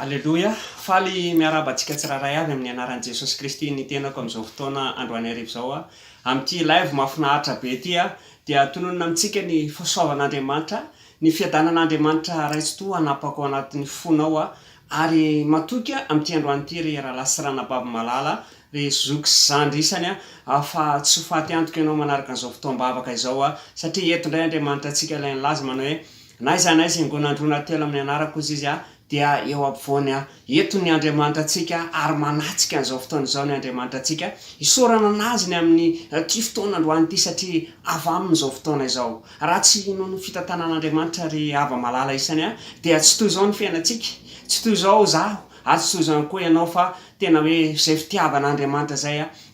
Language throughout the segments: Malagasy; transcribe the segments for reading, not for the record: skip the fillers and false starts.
Aleloia, faly miarabantsika tsiraray avy amin'ny anaran'i Jesosy Kristy ny tenako amin'izao fotoana androany arivo izao amin'ity live mahafinaritra be ity dia tononona amintsika ny fahasoavan'Andriamanitra, ny fiadanan'Andriamanitra raitsotoa hanapako anatin'ny fonao ary matoky amin'ity androany ity ry rahalahy sy ranabavy malala ry zoky sy zandrisany fa tsy ho faty antoka ianao manaraka an'izao fotoam-bavaka izao satria eto indray Andriamanitra antsika ilay nilaza manao hoe naiza naiza ingonandrona telo amin'ny anarako izy dia eo ampovoany eto ny Andriamanitra antsika ary manatsika an'izao fotoana izao ny Andriamanitra antsika isorana anazy ny amin'ny ty fotoana androany ity satria avy amin'izao fotoana izao raha tsy noho ny fitantanan'Andriamanitra ry hava malala isany dia tsy toy izao ny fiainantsika, tsy toy izao zaho ary tsy toy izao koa ianao fa tena hoe izay fitiavan'Andriamanitra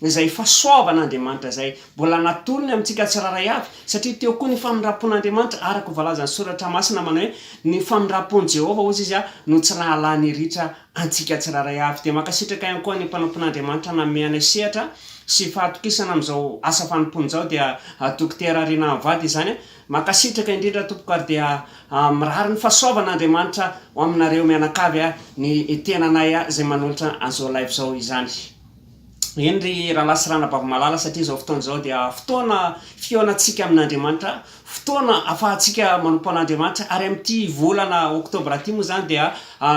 izay fahasoavan'Andriamanitra izay mbola natolony amintsika tsiraray avy satria teo koa ny famindrapon'Andriamanitra araka voalazan'ny soratra masina manao hoe ny famindrapon'i Jehova ozy izy no tsy nahalany ritra antsika tsiraray avy dia makasitraka ihany koa ny mpanampon'Andriamanitra nanome sehatra sy fahatokisana amin'izao asa fanompony izao dia dokotera Rina Avady izany makasitraka indrindra tompoko ary dia mirary ny fahasoavan'Andriamanitra ho aminareo mianakavy ny tenanay izay manolotra an'izao live izao izany. Eny ry rahalahy sy ranabavy malala satria izao fotoana izao dia fotoana fihaonantsika amin'Andriamanitra, fotoana ahafahantsika manompo an'Andriamanitra ary amin'ity volana oktobra ity moa izany dia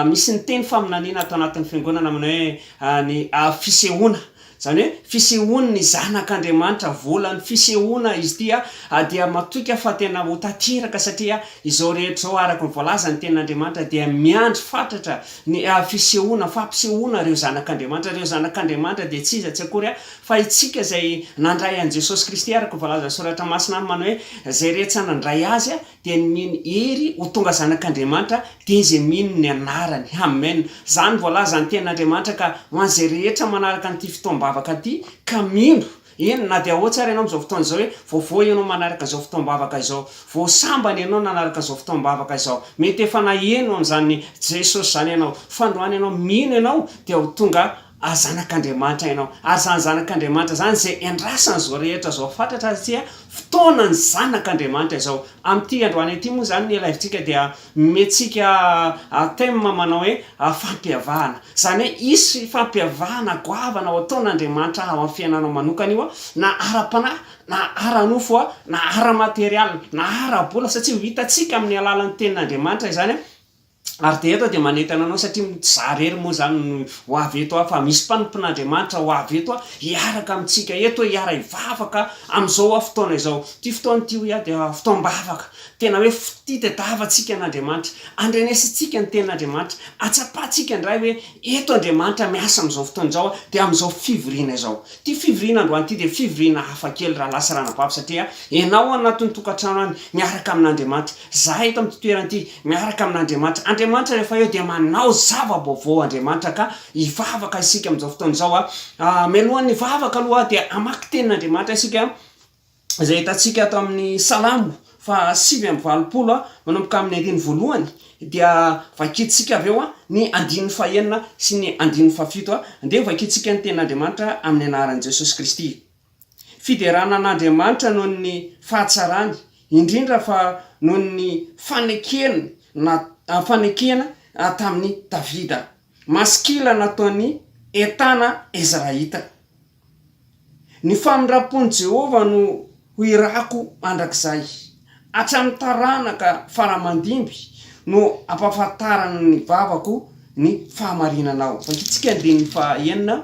misy ny teny faminaniana atao anatin'ny fiangonana manao hoe ny fisehoana. Zany hoe fisehoany ny zanak'Andriamanitra, volan'ny fisehoana izy ity dia matoka fa tena ho tanteraka satria izao rehetra izao araka ny voalaza ny tenin'Andriamanitra dia miandry fatratra ny fisehoana, fampisehoana reo zanak'Andriamanitra. Reo zanak'Andriamanitra dia tsy iza tsy akory fa itsika izay nandray an'i Jesosy Kristy araka ny voalaza ny soratra masina manao hoe izay rehetra nandray azy dia mino hery ho tonga zanak'Andriamanitra dia izy mino ny anarany. Amen. Zany voalaza ny tenin'Andriamanitra ka ho an'izay rehetra manaraka an'ity fotoam-bavaka ity ka mino eny na dia ahotsara ianao amin'izao fotoana izao hoe vaovao ianao manaraka izao fotoam-bavaka izao, voasambany ianao nanaraka izao fotoam-bavaka izao, mety efa naheno amin'izany Jesosy zany ianao fa androany ianao mino ianao dia ho tonga zanak'Andriamanitra ianao ary zany zanak'Andriamanitra zany izay endrasany izao rehetra izao fantatra satria fotoana ny zanak'Andriamanitra izao. Amin'ity androany ity moa zany ny live-tsika dia metsika thème manao hoe fampiavahana, zany hoe isy fampiavahana goavana ho ataon'Andriamanitra ao amin'ny fiainanao manokana io na ara-panahy na ara-nofo na ara-materialy na ara-bola satria hitantsika amin'ny alalan'ny tenin'Andriamanitra izany ary dia eto dia manentana anao satria zarery moa zany ho avy eto fa misy mpanompon'Andriamanitra ho avy eto hiaraka amintsika eto hiara hivavaka amin'izao fotoana izao. Ty fotoana ity dia fotoam-bavaka tena hoe fitadiavantsika an'Andriamanitra, andrenesintsika ny tenin'Andriamanitra, atsapatsika indray hoe eto Andriamanitra miasa amin'izao fotoana izao dia amin'izao fivoriana izao. Ty fivoriana androany ity dia fivoriana hafakely rahalahy sy ranabavy satria ianao anatin'ny tokantrano any miaraka amin'Andriamanitra, zaho eto amin'ny toerana ity miaraka amin'Andriamanitra. Andriamanitra rehefa eo dia manao zava-baovao Andriamanitra ka hivavaka isika amin'izao fotoana izao mialohan'ny vavaka aloha dia hamaky tenin'Andriamanitra isika izay hitantsika ato amin'ny Salamo fa 7:20 manomboka amin'ny 1:voalohany dia vakitsika avy eo ny 9:9 sy ny 9:7 andeha vakitsika ny tenin'Andriamanitra amin'ny anaran'i Jesosy Kristy. Fiderana an'Andriamanitra noho ny fahatsarany indrindra fa noho ny fanekena tamin'ny Davida, masikila nataon'ny entana Ezraita. Ny famindrapon'i Jehova no ho irako mandrakizay, hatramin'ny taranaka faramandimby no ampahafantarana ny vavako ny fahamarinanao. Vakitsika 9:9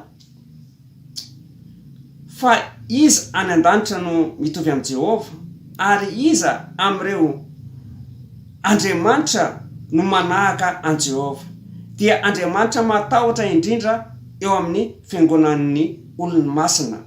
fa iza any an-danitra no mitovy amin'i Jehova ary iza amin'ireo Andriamanitra no manahaka an Jehova, dia Andriamanitra matahotra indrindra eo amin'ny fiangonan'ny olomasina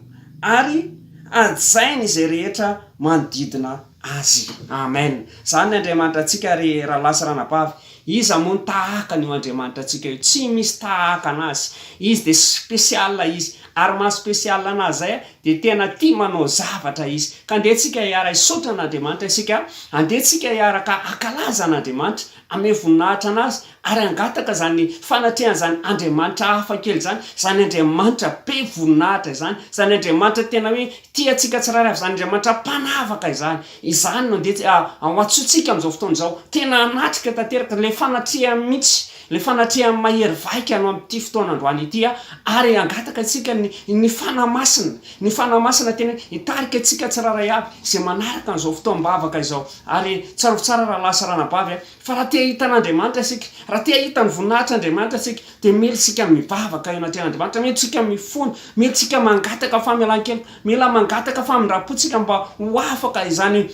ary ajainy izay rehetra manodidina azy. Amen. Zany ny Andriamanitra antsika ry rahalahy sy ranabavy, iza moa ny tahaka an'io Andriamanitra antsika io, tsy misy tahaka anazy. Izy dia spesiala izy ary maha spesiala anazy zay dia tena tia manao zavatra izy. Ka andehantsika hiara hisaotra an'Andriamanitra isika, andehantsika hiaraka akalaza an'Andriamanitra, ame voninahitra anazy ary angataka zany fanatrehan' zany Andriamanitra hafakely zany Andriamanitra be voninahitra zany Andriamanitra tena hoe tiantsika tsiraray avy, zany Andriamanitra mpanavaka izany no andeha ho antsointsika amin'izao fotoana izao tena anatrika tanteraka le fanatreha mihitsy le fanatreha mahery vaika no amin'ity fotoanandroany ity ary angataka atsika ny fanamasina ny fanamasina tena hitarika atsika tsiraray avy zay manaraka n'izao fotoam-bavaka izao ary tsara tsara raha lasa ranabavy fa raha tia hitan'Andriamanitra isika raha tia hitany voninahitr'Andriamanitra isika dia mila isika mivavaka eo anatin'Andriamanitra mila isika mifono mila isika mangataka famelan-kely mila mangataka famindrapo-tsika mba ho afaka izany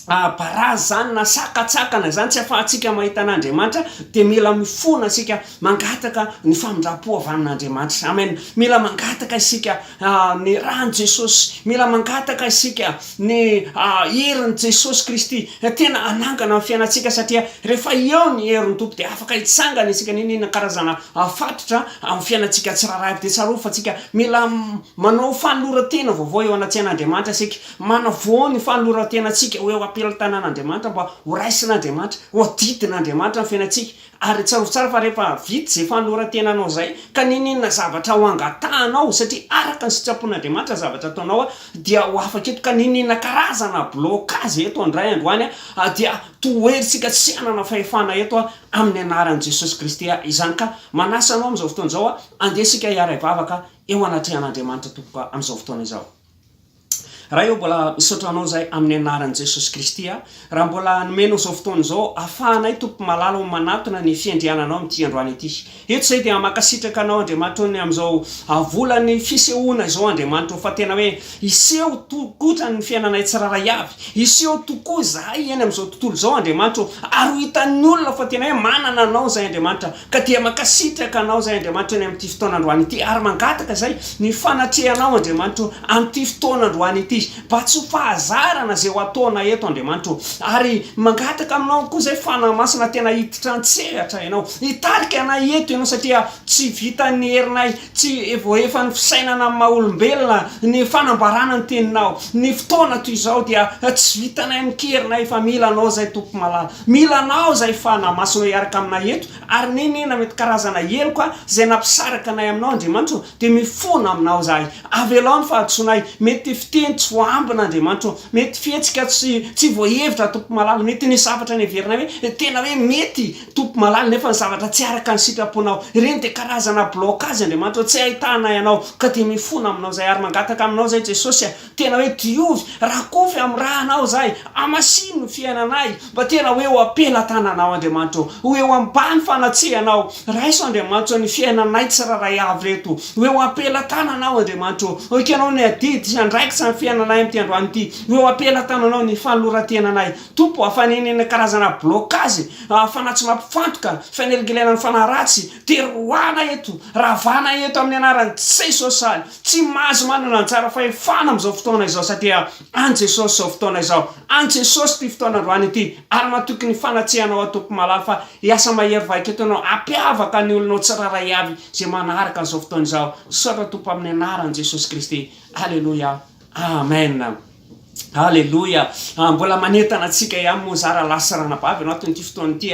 barazy zany na sakatsakana zany tsy afahantsika mahita an'Andriamanitra dia mila mifona isika mangataka ny famindrapo avy amin'Andriamanitra amen mila mangataka isika ny rano Jesosy mila mangataka isika ny herin'i Jesosy Kristy tena anangana amin'ny fiainantsika satria rehefa eo ny herin'ny Tompo dia afaka hitsangana isika ninona karazana fatotra amin'ny fiainantsika tsiraray dia tsaroa fa tsika mila manao fanoloran-tena vaovao eo anaty-an'Andriamanitra isika manavoa ny fanoloran-tenantsika ho eo ampelantanan'Andriamanitra mba ho raisin'Andriamanitra ho adidin'Andriamanitra ny fiainantsika ary tsara fa rehefa vita zay fanoloran-tenanao zay ka ninona zavatra ho angatahanao satria araka ny sitrapon'Andriamanitra zavatra ataonao dia ho afaka eto ka ninona karazana blokazy eto andray androany dia toheritsika tsy anana fahefana eto amin'ny anaran'i Jesosy Kristy izany ka manasa anao amin'izao fotoana izao andesika hiara hivavaka eo anatrehan'Andriamanitra tokoka amin'izao fotoana izao raha eo mbola misaotra anao zay amin'ny anaran'i Jesosy Kristy raha mbola nomenao zao fotoana izao ahafahanay tompo malala ho manatona ny fiandriananao amin'ity androany ity eto zay dia makasitraka anao Andriamanitra ny amin'izao volany fisehoana izao Andriamanitra fa tena hoe iseho tokotra ny fiainanay tsiraray avy iseho tokoa zahay eny amin'izao tontolo izao Andriamanitra ary ho hitan'ny olona fa tena hoe manana anao zay Andriamanitra ka dia makasitraka anao zay Andriamanitra ny amin'ity fotoanandroany ity ary mangataka zay ny fanatrehanao Andriamanitra amin'ity fotoanandroany ity mba tsy ho fahazarana zay ho ataona eto Andriamanitra ary mangataka aminao koa zay fanamasina tena hiditra an-tsehatra ianao hitarika anay eto ianao satria tsy vitan'ny herinay tsy efa ny fisainana amin'ny maha-olombelona ny fanambarana ny teninao ny fotoana toy izao dia tsy vitanay mikerinay fa mila anao zay tompo malala mila anao zay fanamasina hiaraka aminay eto ary ninina mety karazana heloka zay nampisaraka anay aminao Andriamanitra dia mifona aminao zahay avelao ny fahatsonay mety fiteny tsy ambin'Andriamanitra mety fihetsika tsy voahevitra tompo malala mety ny zavatra ny everinay hoe tena hoe mety tompo malala nefa ny zavatra tsy araka ny sitraponao ireny dia karazana blokazy Andriamanitra tsy ahitanay anao ka dia mifona aminao zay ary mangataka aminao zay Jesosy tena hoe diovy rakofy amin'ny rahanao zahay amasino ny fiainanay mba tena hoe ho apela-tananao Andriamanitra ho eo ambany fanatsehanao raiso Andriamanitra ny fiainanay tsiraray avy reto hoe ho apela-tananao Andriamanitra hitanao ny adidy sy andraikitra ny fiainanay amin'ity androany ity hoe apela-tananao ny fanoloran-tenanay tompo afanenena karazana blokazy fanatsy mampifantoka fanelingelenany fanaratsy teroana eto ravana eto amin'ny anaran'i Jesosy tsy mahazo manana anjara fahefana amin'izao fotoana izao satria an Jesosy zao fotoana izao an Jesosy ty fotoana androany ity ary matoky ny fanatsehanao atompo malala fa hiasa mahery vaika eto anao ampiavaka ny olonao tsiraray avy zay manaraka an'izao fotoana izao sotra tompo amin'ny anaran'i Jesosy Kristy alleluia amen Alléluia. Mbola manentana antsika ihany moa zara lasa ranabavy anatin'ity fotoana ity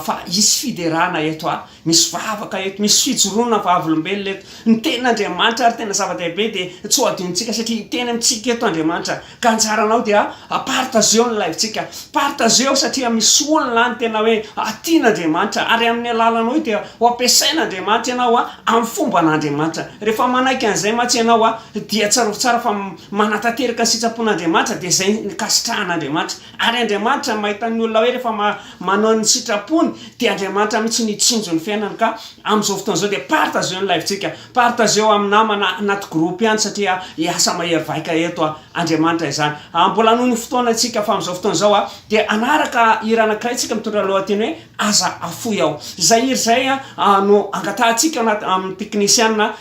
fa hisy fiderana eto misy vavaka eto misy fijoroana vavolombelona eto ny ten'Andriamanitra ary tena zava-dehibe dia tsy ho adinontsika satria tena amintsika eto Andriamanitra ka anjaranao dia partageo ny live-tsika partageo satria misy olona ny tena hoe tian'Andriamanitra ary amin'ny alalanao dia ho ampiasain'Andriamanitra ianao amin'ny fomban'Andriamanitra rehefa manaiky an'izay matsy ianao dia tsara fa manatanteraka ny sitrapon'Andriamanitra dia zay nikasitrahan'Andriamanitra ary Andriamanitra mahita ny olona hoe rehefa manao ny sitrapony dia Andriamanitra mihitsy nitsinjo ny fiainany ka amin'izao fotoana izao dia partageo ny live-tsika partageo amin'ny namana anaty groupe ihany satria hiasa mahery vaika eto Andriamanitra izany mbola noho ny fotoana antsika fa amin'izao fotoana izao dia anaraka hira anankiray tsika mitondra lohateny hoe aza afoy aho zay hira zay no angatahantsika amin'ny teknisiana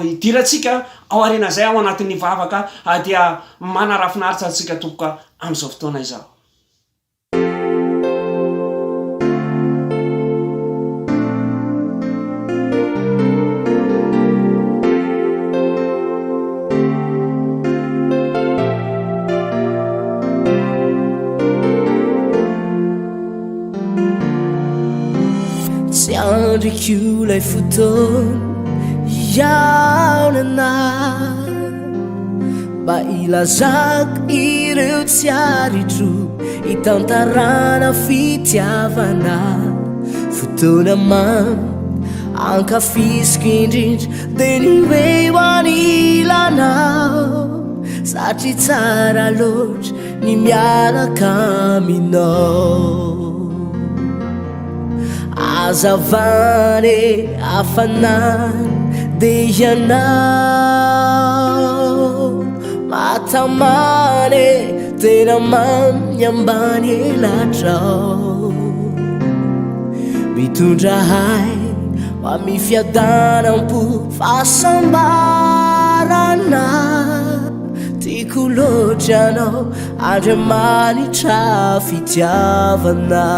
hidirantsika ao arena zay ao anatin'ny vavaka dia manarafinaritra antsika tokoka amin'izao fotoana izao Andrik'olay fotoana iaonana mba ilazako ireo tsy aritro hitantarana fitiavana fotoanamany ankafisiky indrindra de ny hoe ho anilanao satria tsara loatra ny miaraka aminao azavany afanany de ianao matamany tena mamy ambany elatrao mitondra hay mamifiadanam-po fahasambarana tiako loatra anao Andriamanitra fitiavana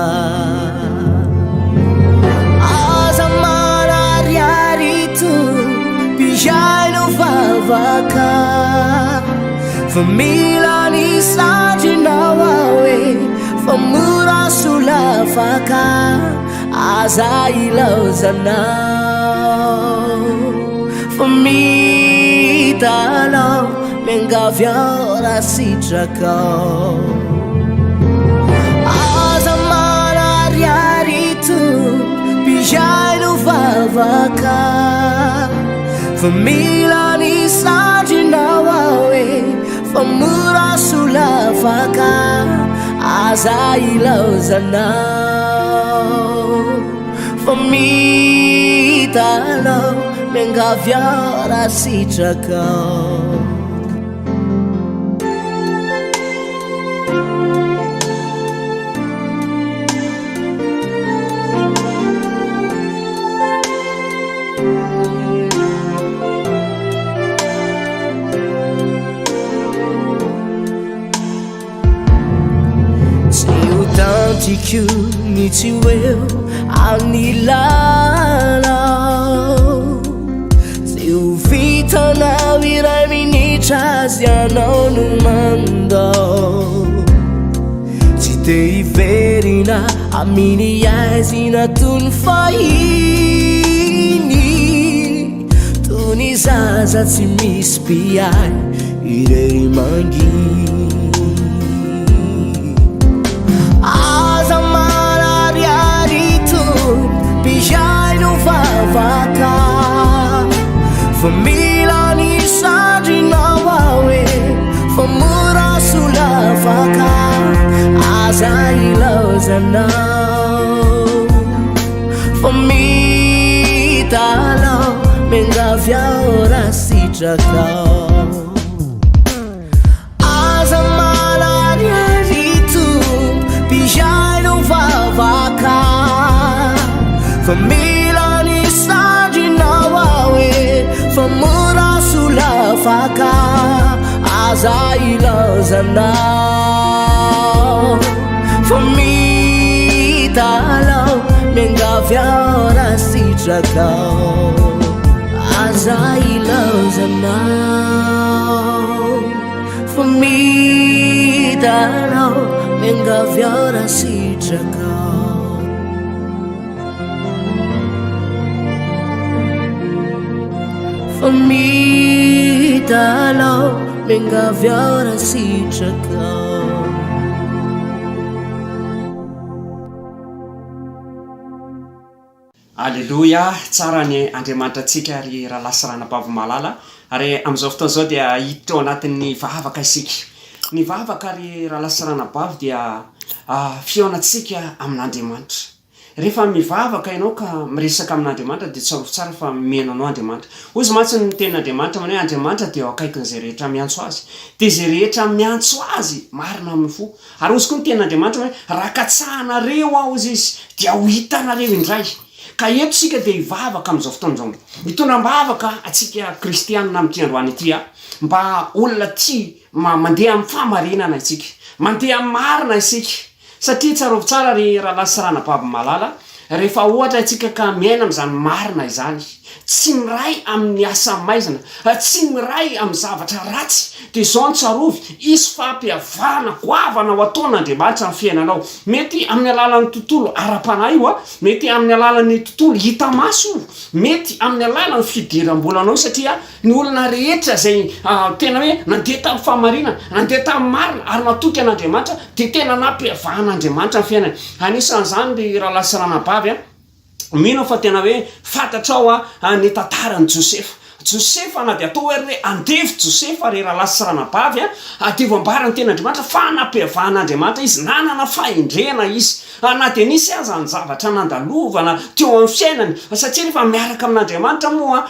aza manariary tompiaino vavaka fa mila ny sandrinao ahoe fa mora solafaka aza ilaozanao fa mitanao miangavy ao raha sitrakao aza manariary tompiaino vavaka fa mila ny sandrinao ahoe fa mora solafaka aza ilaozanao fa mitanao miangavy ao raha sitrakao Tiku ni tsy hoeo anilanao tsy ho vitanao iray minitra azy anao no mandao tsy te hiverina aminy azy natony fahiny tony zaza tsy misy mpiay irery manginy piaino vavaka fa mila ny sandrinao ahoe fa mora solafaka aza ilaozanao fa mitanao miangavy ao raha sitrakao aza manariary tompiaino vavaka fa mila ny sandrinao ahoe fa mora solafaka aza ilaozanao fa mitanao miangavy ao raha sitrakao aza ilaozanao fa mitanao miangavy ao raha sitrakao fa mitanao miangavy ao raha sitrakao Alleluia, tsara ny Andriamanitra antsika ary raha lasirana-pavo malala ary amin'izao fotoana izao dia hiditra ao anatin'ny vavaka isika. Ny vavaka ary raha lasirana-bavo dia fionatsika amin'Andriamanitra. Rehefa mivavaka ianao ka miresaka amin'Andriamanitra dia tsy tsara fa mihena anao Andriamanitra. Ozy mantsy ny tenin'Andriamanitra hoe Andriamanitra dia eo akaikin'izay rehetra miantso azy. Dia izay rehetra miantso azy marina amin'ny fo. Ary ozy koa ny tenin'Andriamanitra hoe raha katsahanareo aho ozy izy dia ho hitanareo indray. Ka eto sika dia hivavaka amin'izao fotoana izao. Mitondra mbavaka atsika kristianina amin'ity androany ity mba olona tia mandeha amin'ny famarinana isika, mandeha amin'ny marina isika. Satria tsarovy tsara ry raha lasirana-bavo malala rehefa ohatra atsika ka miaina amin'izany marina izany, tsy miray amin'ny asa maizina, tsy miray amin'ny zavatra ratsy, dia izao ny tsarovy isy fampihavana goavana ho ataon'Andriamanitra amin'ny fiainanao. Mety amin'ny alalan'ny tontolo ara-panahy io, mety amin'ny alalan'ny tontolo hita maso, mety amin'ny alalan'ny fidiram-bolanao, satria ny olona rehetra izay tena hoe nandeha tamin'ny famarinana, nandeha tamin'ny marina ary natoky an'Andriamanitra dia tena nampihavana Andriamanitra amin'ny fiainany. Anisan'izany ry raha lasirana-bavy mino fa tena hoe fantatrao ny tantarany Josefa na dia atao hoe andevy Josefa rehefa lasy ativoambarany ten'Andriamanitra fa napiavan'Andriamanitra izy nanana fahendrena izy na dia nisy aza ny zavatra nandalovana teo amin'ny fiainany satria rehefa miaraka amin'Andriamanitra moa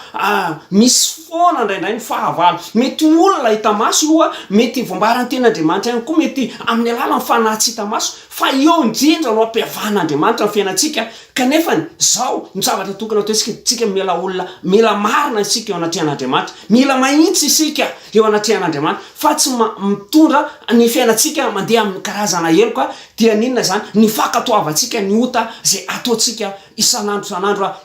misy foana indraindray ny fahavalo mety olona hita maso io mety voambarany ten'Andriamanitra ihany koa mety amin'ny alalan'ny fanahy tsy hita maso fa eo indrindra no ampiavan'Andriamanitra ny fiainantsika kanefa zao ny zavatra tokony ataontsika mila olona mila marina isika eo anatrehan'Andriamanitra mila mahitsy isika eo anatrehan'Andriamanitra fa tsy mitondra ny fiainantsika mandeha amin'ny karazana heloka dia ninona zany ny fakatoavantsika ny ota zay ataontsika isanandro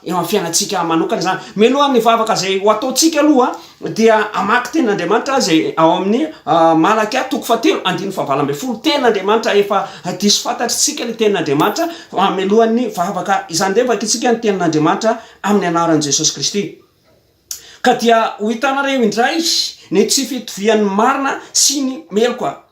eo amin'ny fiainantsika manokana zany meloha ny vavaka zay ho ataontsika aloha dia amaky ten'Andriamanitra zay ao amin'ny Malaka 3:7 ten'Andriamanitra efa diso fantatritsika le ten'Andriamanitra melohan'ny vavaka izandevaka isika ny ten'Andriamanitra amin'ny anaran'i Jesosy Kristy ka dia ho hitanareo indray ny tsy fitovian'ny marina sy ny meloka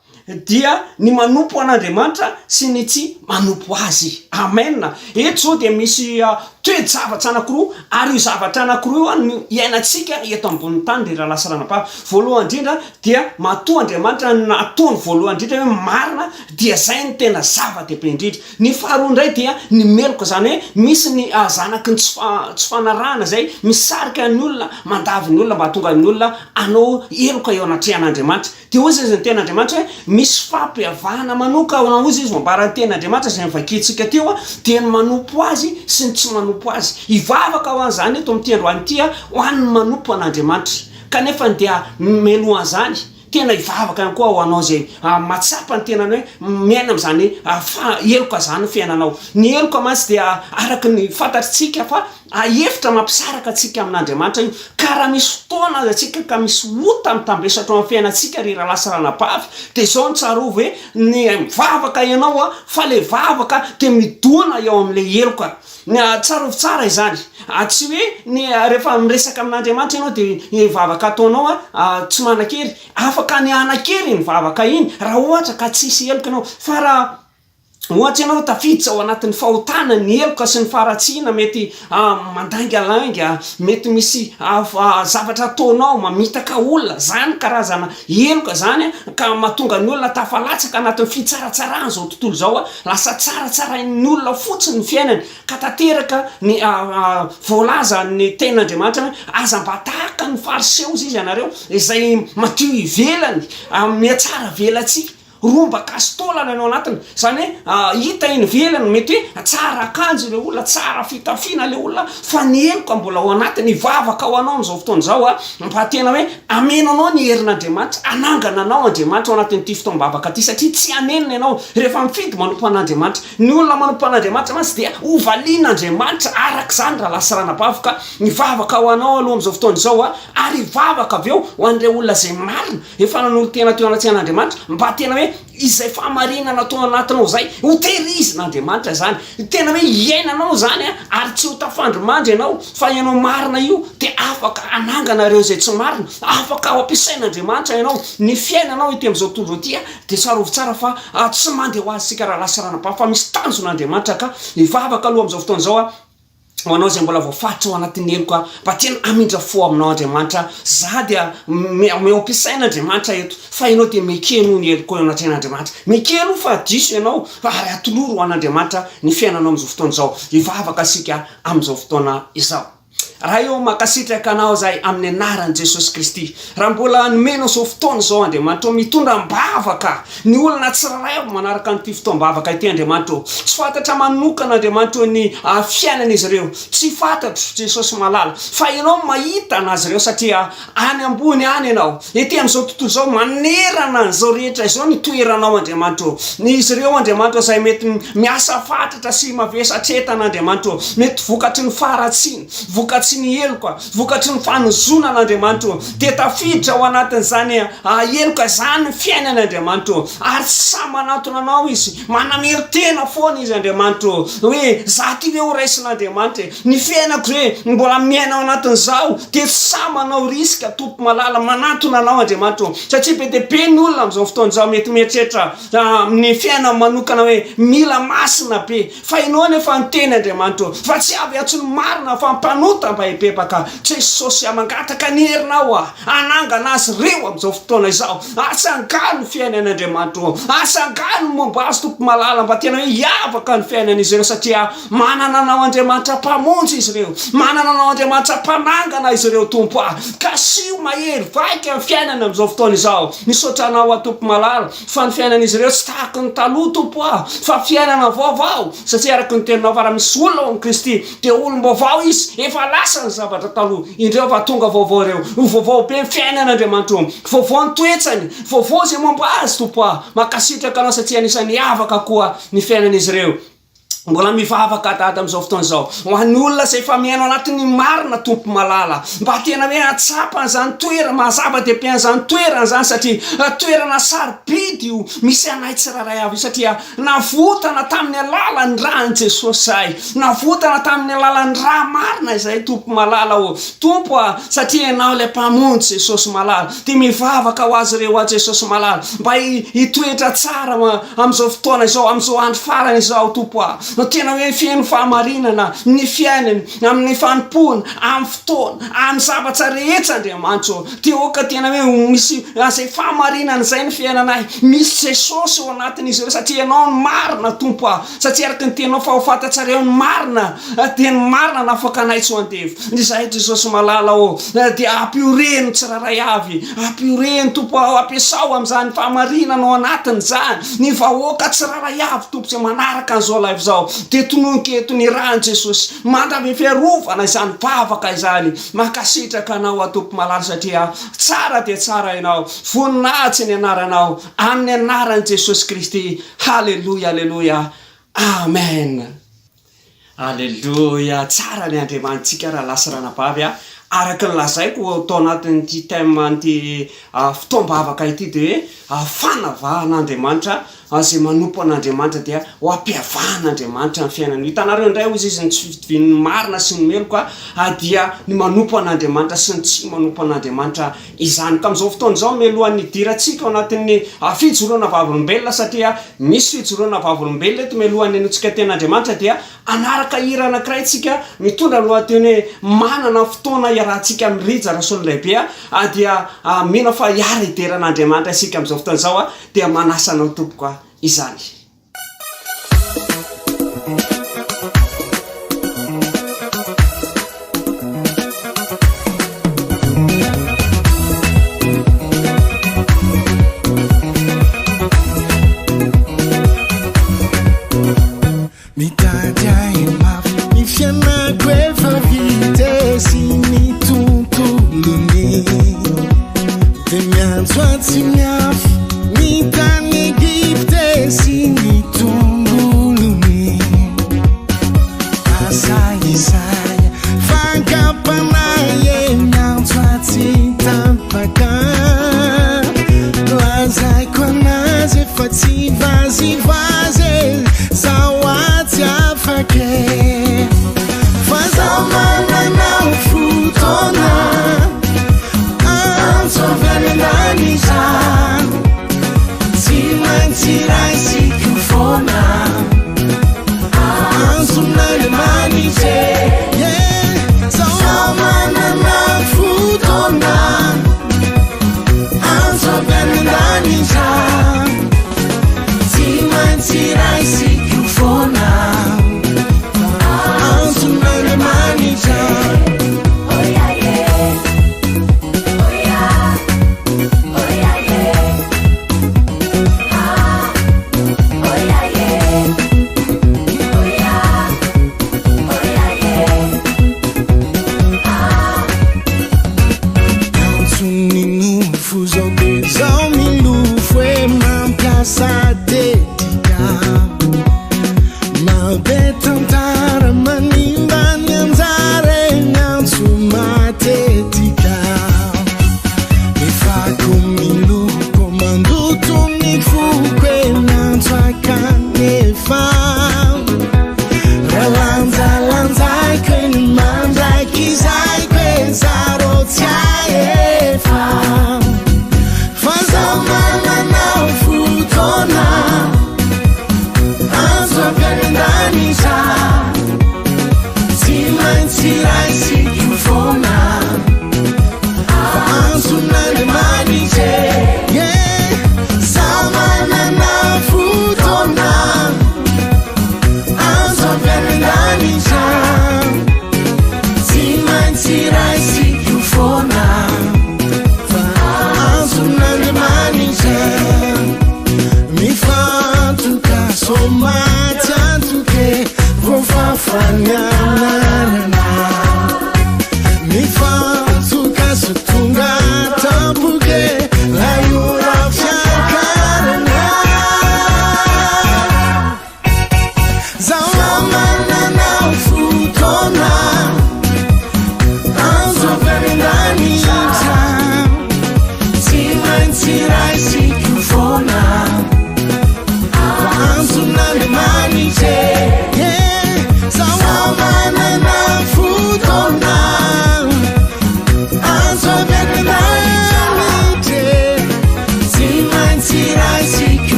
dia ny manompo an'Andriamanitra sy ny tsy manompo azy amen eto zao dia misy toe-javatra anankiroa ary io zavatra anankiroa ny iainantsika eto ambony tany rehefa lasa ranam-pavy voalohany indrindra dia matoa Andriamanitra nataony voalohany indrindra hoe marina dia zay ny tena zava-dehibe indrindra ny faharoa indray dia ny meloka zany hoe misy ny zanaky ny tsy fanarahana zay misarika ny olona mandavy ny olona mba hatonga ny olona anao eloka eo anatrehan'Andriamanitra dia ozy izy ny ten'Andriamanitra hoe misy fampiavahana manoka ao ozy izy mambarany ten'Andriamanitra zay mivakitsika teo dia ny manompo azy sy ny tsy manompo azy ivavaka ho an'izany eto amin'ny androany ity ho an'ny manompo an'Andriamanitra kanefa dia melohan'izany tena ivavaka ihany koa ho anao zay matsapa ny tenany hoe miaina amin'izany eloka zany fiainanao ny eloka mantsy dia araky ny fantatritsika fa efitra mampisaraka atsika amin'Andriamanitra io ka raha misy fotoana atsika ka misy ota mitambesatra amin'ny fiainantsika rehefa lasa ranam-pavy dia zao ny tsarovy hoe ny mivavaka ianao fa le vavaka dia midoana eo amin'le eloka ny tsarovy tsara izany tsy hoe ny rehefa miresaka amin'Andriamanitra ianao dia vavaka ataonao tsy manan-kery afaka ny anan-kery ny vavaka iny raha ohatra ka tsisy eloka ianao fa raha ohatra ianao tafiditra ao anatin'ny fahotana ny eloka sy ny faratsiana mety mandangalanga mety misy zavatra ataonao mamitaka olona zany karazana eloka zany ka mahatonga ny olona tafalatsaka anatin'ny fitsaratsarana zao tontolo zao lasa tsaratsarain'ny olona fotsiny ny fiainany ka tanteraka ny voalaza ny ten'Andriamanitra aza mba tahaka ny fariseho izy ianareo izay matio ivelany miatsara velatsika romba kastolana anao anatiny zany hoe hita iny velany mety hoe tsara akanjo le olona tsara fitafiana le olona fa ny eloka mbola ao anatiny ivavaka ao anao n'izao fotoana zao mba tena hoe amenanao ny herin'Andriamanitra anangana anao Andriamanitra ao anatin'ity fotoam-bavaka ty satria tsy anenina ianao rehefa mifidy manompo an'Andriamanitra ny olona manompo an'Andriamanitra mantsy dia hovalian'Andriamanitra araka zany raha lasa ranam-bavaka ivavaka ao anao aloha amin'izao fotoana zao ary ivavaka avy eo ho an'ireo olona zay marina efa nanolo tena teo anatrehan'Andriamanitra mba tena hoe izay famarinana atao anatinao zay ho tehirizin'Andriamanitra zany tena hoe iainanao zany ary tsy ho tafandromandry ianao fa ianao marina io dia afaka anangana reo zay tsy marina afaka ho ampiasain'Andriamanitra ianao ny fiainanao ity amin'izao tontolo ity dia tsarovy tsara fa tsy mandeha ho azy sika raha lasa ranam-pavy fa misy tanjon'Andriamanitra ka ivavaka aloha amin'izao fotoana zao ho anao zay mbola voafatra ao anatin'ny eloka mba tena amindra fo aminao Andriamanitra za dia ampiasain'Andriamanitra eto fa ianao dia mekeno ny eloka eo anatrehan'Andriamanitra mekeno fa diso ianao ary atoloro ho an'Andriamanitra ny fiainanao amin'izao fotoana zao ivavaka asika amin'izao fotoana izao raha eo makasitraka anao zay amin'ny anaran'i Jesosy Kristy raha mbola nomenao zao fotoana zao Andriamanitra mitondra mbavaka ny olona tsirairay manaraka nyity fotoam-bavaka ity Andriamanitra tsy fantatra manokana Andriamanitra ny fiainan'izy ireo tsy fantatro Jesosy malala fa ianao mahita anazy ireo satria any ambony any ianao ety amin'izao tontolo zao manerana an'izao rehetra izao ny toeranao Andriamanitra izy ireo Andriamanitra zay mety miasa fatratra sy mavesatretana Andriamanitra mety vokatry ny faratsiana vokatsy sy ny eloka vokatry ny fanozonan'Andriamanitra dia tafiditra ao anatin'izany eloka zany ny fiainan'Andriamanitra ary sa manatona anao izy manamero tena foana izy Andriamanitra hoe za ty hoe ho raisin'Andriamanitra ny fiainako hoe mbola miaina ao anatin'izao dia sa manao riska tompo malala manatona anao Andriamanitra satria be dia be ny olona amin'izao fotoan'izao mety mieritreritra ny fiaina manokana hoe mila masina be fa ianao nefa ny teny Andriamanitra fa tsy avy atsony marina fa mpanota mba hibebaka Jesosy amangataka ny herinao anangana azy reo amin'izao fotoana izao asangano ny fiainan'Andriamanitra asangano momba azy tompo malala mba tena hoe hiavaka ny fiainan'izy ireo satria manana anao Andriamanitra mpamonjy izy ireo manana anao Andriamanitra mpanangana izy ireo tompo ka sio mahery vaika ny fiainana amin'izao fotoana izao misaotra anao tompo malala fa ny fiainan'izy ireo tsy tahaka ny taloha tompo fa fiainana vaovao satria araka ny teninao fa raha misy olona ao amin'i Kristy dia olom-baovao izy efa lasa ny zavatra taloha indreo fa tonga vaovao ireo vaovao be ny fiainan'Andriamanitra vaovao ny toetsany vaovao izay momba azy tompo makasitraka anao satria anisany havaka koa ny fiainan'izy ireo mbola mivavaka dada amin'izao fotoana izao ho an'ny olona izay efa miaino anatin'ny marina tompo malala mba tena hoe atsapa an'izany toerana mahazava-dehibe an'izany toerana zany satria toerana sarobidy io misy anay tsiraray avy satria navotana tamin'ny alalan'ny rany Jesosy zahay navotana tamin'ny alalan'ny raha marina izay tompo malala tompo satria ianao ilay mpamonjy Jesosy malala dia mivavaka ho azy ireo Jesosy malala mba hitoetra tsara amin'izao fotoana izao amin'izao andro farany izao tompo tena hoe fiaino fahamarinana ny fiainany amin'ny fanompoana amin'ny fotoana amin'ny zavatra rehetra Andriamanitra dia oka tena hoe misy izay fahamarinana izay ny fiainanay misy Jesosy ao anatin'izy ireo satria ianao ny marina tompo satria araka ny tenao fa ho fantatsara eo ny marina dia ny marina nafaka anay tsy ho andevy izay Jesosy malala dia ampioreno tsiraray avy ampioreno tompo ampiasao amin'izany fahamarinana ao anatin'izany ny vahoaka tsiraray avy tompo izay manaraka an'izao live zao dia tononketony ny rany Jesosy mandravy fiarovana izany vavaka izany makasitraka anao tompo malala satria tsara dia tsara ianao voninahitsy ny anaranao amin'ny anaran'i Jesosy Kristy halleluja halleluja amen halleluja tsara ny Andriamanitsika raha lasiranabavy araka ny lazaiko tao anatin'ity thème an'ity fotoam-bavaka ity dia hoe fanavahan'Andriamanitra izay manompo an'Andriamanitra dia ho ampiavahan'Andriamanitra ny fiainana hitanareo indray hozy izy ny tsy fitovian'ny marina sy ny meloka dia ny manompo an'Andriamanitra sy ny tsy manompo an'Andriamanitra izany ka amin'izao fotoana izao mialohan'ny hidirantsika ao anatin'ny fijoroana vavolombelona satria misy fijoroana vavolombelona eto mialohan'ny anotsika ten'Andriamanitra dia anaraka hira anankiray tsika mitondra lohateny hoe manana fotoana iarahantsika mirija rasolona lehibe dia mino fa hiara hideran'Andriamanitra isika amin'izao fotoana izao dia manasa anao tompoka izany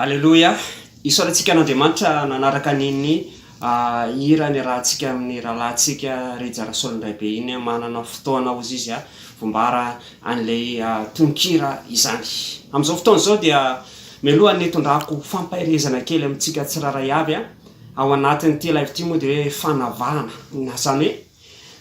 Alleluia. Isaorantsika an'Andriamanitra nanaraka niny hira ny rahantsika amin'ny rahalahintsika Rejarasolondraibe iny manana fotoana ozy izy vombara an'ilay tononkira izany. Amin'izao fotoana izao dia mialohany tondrako fampahirezana kely amintsika tsiraray avy ao anatin'ity live ity moa dia hoe fanavahana. Zany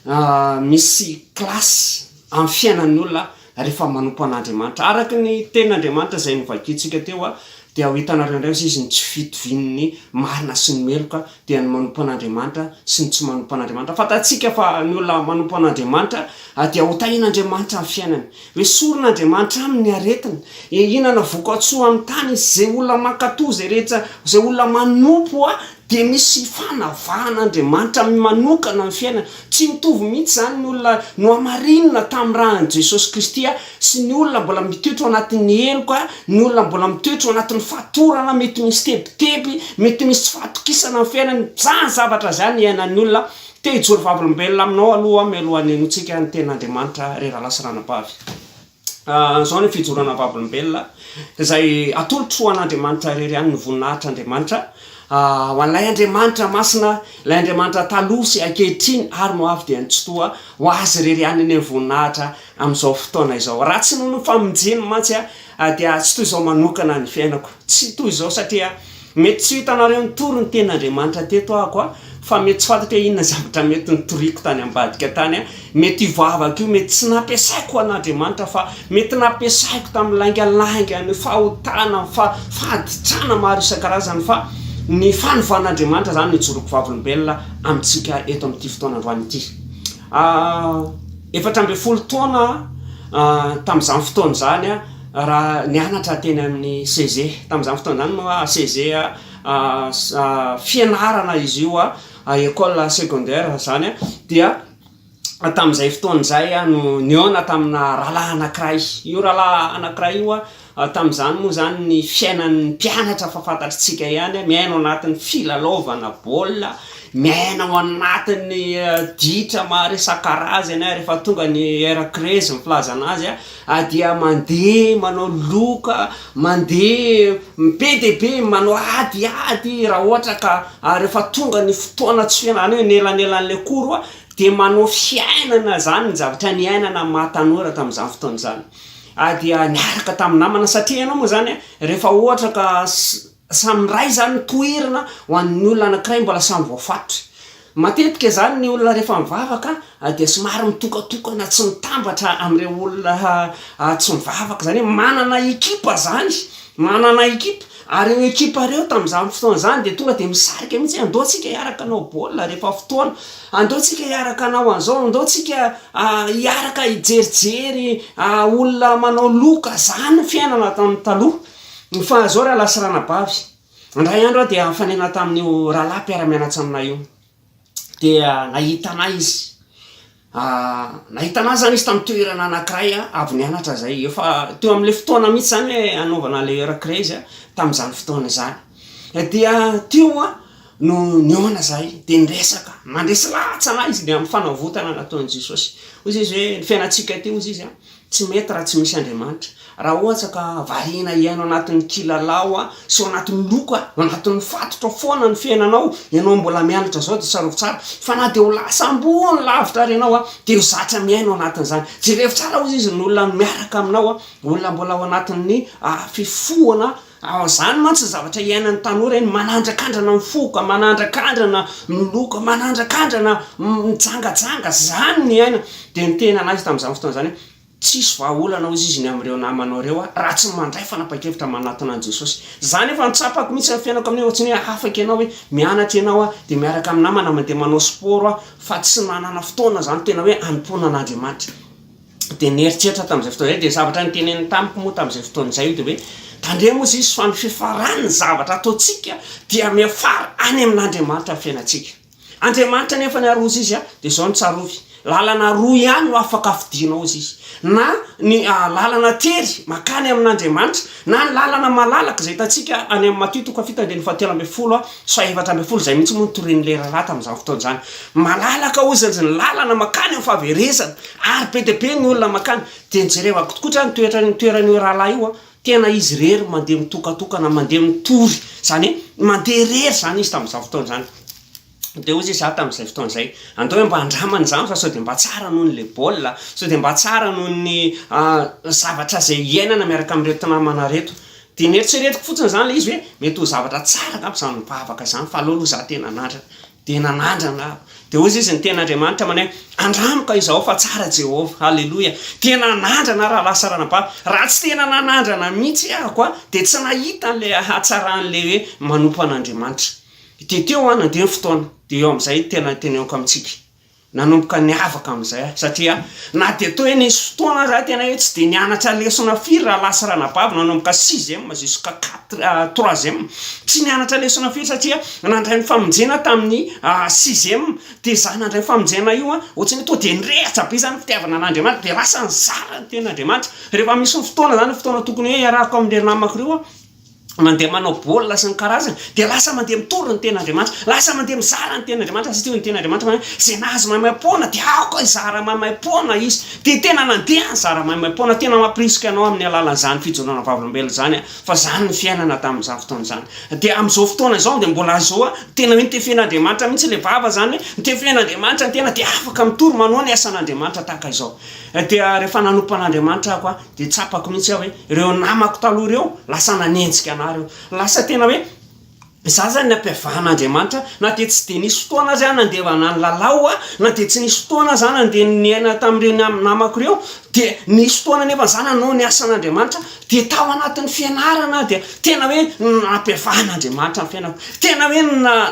hoe misy klasy amin'ny fiainan'ny olona rehefa manompo an'Andriamanitra. Araka ny tenin'Andriamanitra izay novakitsika teo dia ho hitanareo indray izy ny tsy fitovin'ny marina sy ny meloka dia ny manompo an'Andriamanitra sy ny tsy manompo an'Andriamanitra. Fatatsika fa ny olona manompo an'Andriamanitra dia ho tahin'Andriamanitra amin'ny fiainany. Hoe soron'Andriamanitra amin'ny aretina. Inana vokatsoa amin'ny tany izay olona mankatoa zay rehetra izay olona manompo dia misy fanavahan'Andriamanitra manokana amin'ny fiainana. Tsy mitovy mihitsy zany ny olona no amarinina tamin'ny rahan'i Jesosy Kristy sy ny olona mbola mitoetra anatin'ny heloka, ny olona mbola mitoetra anatin'ny fatorana, mety misy tebiteby, mety misy fahatokisana amin'ny fiainany. Zany zavatra zany iainan'ny olona. Te hijory vavolombelona aminao aloha mialohan'ny hainotsika ny tenin'Andriamanitra reralasa ranabavy. Zao ny fijorana vavolombelona izay atolotro an'Andriamanitra rery ihany ny voninahitr'Andriamanitra. Ho an'ilay Andriamanitra masina, ilay Andriamanitra taloha sy ankehitriny ary no avy dia nitsotoa ho azy rery ihany ny voninahitra amin'izao fotoana izao. Raha tsy noho famonjeny mantsy dia tsy toy izao manokana ny fiainako. Tsy toy izao satria mety tsy hitanareo nitory ny tenin'Andriamanitra teto ahako fa mety tsy fantatra inona zavatra mety nitoriko tany ambadika tany. Mety ivavaka io mety tsy nampiasaiko an'Andriamanitra fa mety nampiasaiko tamin'ny laingalainga, ny fahotana, fahaditrana maro isan-karazany fa ny fanovan'Andriamanitra zany nijoroko vavolombelona amintsika eto amin'ity fotoana androany ity. 7 taona tamin'izany fotoana zany raha nianatra teny amin'ny CG. Tamin'izany fotoana zany moa CG fianarana izy io école secondaire zany dia tamin'izay fotoana zay no niona tamina rahalahy anankiray. Io rahalahy anankiray io tamin'izany moa zany ny fiainan'ny mpianatra fa fantatritsika ihany, miaina ao anatin'ny filalaovana baolina, miaina ao anatin'ny ditra maro isan-karazany rehefa tonga ny era-crazy mifilaza anazy dia mandeha manao loka, mandeha be dia be manao adiady raha ohatra ka rehefa tonga ny fotoana tsy fiainana hoe nelanelan'ilay koro dia manao fiainana zany ny zavatra niainana mahatanora tamin'izany fotoana zany. Dia niaraka tamin'ny namana satria ianao moa zany rehefa ohatra ka samyray zany toerana ho an'ny olona anankiray mbola samy voafatotra. Matetika zany ny olona rehefa mivavaka dia somary mitokatokana tsy mitambatra amin'ireo olona tsy mivavaka zany hoe manana ekipa zany, manana ekipa. Ary io ekipa reo tamin'izany fotoana zany dia tonga dia misarika mihitsy andao tsika hiaraka anao baolina rehefa fotoana, andao tsika hiaraka anao an'izao, andao tsika hiaraka hijerijery olona manao loka. Zany fiainana tamin'ny taloha. Fa zao raha lasa ranabavy, indray andro dia hafanena tamin'io rahalahy mpiara-mianatsy aminay io, dia nahitanahy izy. Nahitanahy zany izy tamin'ny toerana anankiray avy nianatra zay. Efa teo amin'ilay fotoana mihitsy zany hoe anaovana ilay récré izy tamin'izany fotoana zany. Dia teo no niona zay dia niresaka, mandresy latsa anahy izy dia amin'ny fanavotana nataon'i Jesosy. Hoy izy hoe ny fiainantsika teo izy izy tsy mety raha tsy misy Andriamanitra. Raha ohatra ka variana iaino anatin'ny kilalao sy anatin'ny loka, anatin'ny fatotra foana ny fiainanao, ianao mbola mianatra zao dia tsara tsara, fa na dia ho lasa ambony lavitra ary ianao dia ho zatra miaino anatin'izany. Jerevy tsara hozy izy ny olona miaraka aminao, olona mbola ao anatin'ny fifohana. Zany mantsy zavatra iainan'ny tanora eny, manandrakandrana mifoka, manandrakandrana miloka, manandrakandrana mijangajanga. Zany ny aina. Dia ny tena anazy tamin'izany fotoana zany tsisy vahaolana hozy izy ny amin'ireo namanao reo raha tsy mandray fanapa-kevitra manatona an'i Jesosy. Zany efa nitsapako mihitsy ny fiainako amin'io, ohatrany hoe afaka ianao hoe mianatra ianao dia miaraka amin'ny namana mandeha manao sport fa tsy manana fotoana zany tena hoe hanompoana an'Andriamanitra. Dia nieritreritra tamin'izay fotoana zay dia zavatra nytenen'ny tamiko moa tamin'izay fotoana izay io dia hoe tandremo izy fa ny fifarany zavatra ataontsika dia miafara any amin'Andriamanitra fiainantsika. Andriamanitra nefa ny arozy izy dia zao ny tsarovy. Lalana roa ihany no afaka afidinao izy. Na ny lalana tery makany amin'Andriamanitra, na ny lalana malalaka izay hitantsika any amin'ny Matio 7:20 sy 14 izay mihitsy moa nitoren'ilay rahalahy tamin'izany fotoana izany. Malalaka hozy ny lalana makany amin'ny fahaverezana ary be dia be ny olona makany. Dia nijerevako tokoa ny toeran'io rahalahy io tena izy rery mandeha mitokatokana, mandeha mitory. Zany hoe mandeha rery zany izy tamin'izany fotoana izany. Dia hozy izy tamin'izay fotoana izay andao hoe mba handramany zany fa sao dia mba tsara noho ny le baolina, sao dia mba tsara noho ny zavatra izay iainana miaraka amin'reto namana reto. Dia nieritreretiko fotsiny zany le izy hoe mety ho zavatra tsara angamba zany mivavaka zany, fa aloha za tena nandrana. Dia nanandrana. Dia hozy izy ny tena Andriamanitra manao andramoka izaho fa tsara Jehovah. Halleloia. Tena nandrana raha lasa ranabavy. Raha tsy tena nanandrana mihitsy ahako dia tsy nahita an'ilay hatsaran'ilay hoe manompo an'Andriamanitra. Dia teo nandeha fotoana dia eo amin'izay tena teneniko amintsika nanomboka niavaka amin'izay satria na dia toa hoe nisy fotoana za tena hoe tsy dia nianatra lesona firy raha lasa ranabavy nanomboka 6e jusqu'à 3e tsy nianatra lesona firy satria nandray ny famonjena tamin'ny 6e dia za nandray famonjena io ohatrany toa dia nirehatra be zany fitiavana an'Andriamanitra dia lasa nizara ny tena Andriamanitra. Rehefa misy fotoana zany fotoana tokony hoe iarahako amin'ilay namako reo mandeha manao baolina sy ny karazany dia lasa mandeha mitory ny tena Andriamanitra, lasa mandeha mizara ny tena Andriamanitra satria ny tena Andriamanitra izay nahazo maimai-poana dia aoko izara maimai-poana izy. Dia tena nandeha nizara maimai-poana, tena mampirisika anao amin'ny alalan'izany fijonana vavolombelona zany fa zany ny fiainana tamin'izany fotoana izany. Dia amin'izao fotoana izao dia mbola zao tena hoe nitefen'Andriamanitra mihitsy le vava zany hoe nitefen'Andriamanitra tena dia afaka mitory manao ny asan'Andriamanitra tahaka izao. Dia rehefa nanompo an'Andriamanitra ako dia tsapako mihitsy hoe ireo namako taloha ireo lasa nanenjika anareo, lasa tena hoe za zany ny ampiavan'Andriamanitra. Na dia tsy dia nisy fotoana zany nandeha hanany lalao na dia tsy nisy fotoana zany nandeha niaina tamin'ireo namako ireo dia nisy fotoana nefa za nanao ny asan'Andriamanitra dia tao anatin'ny fianarana dia tena hoe nampiavan'Andriamanitra ny fiainako, tena hoe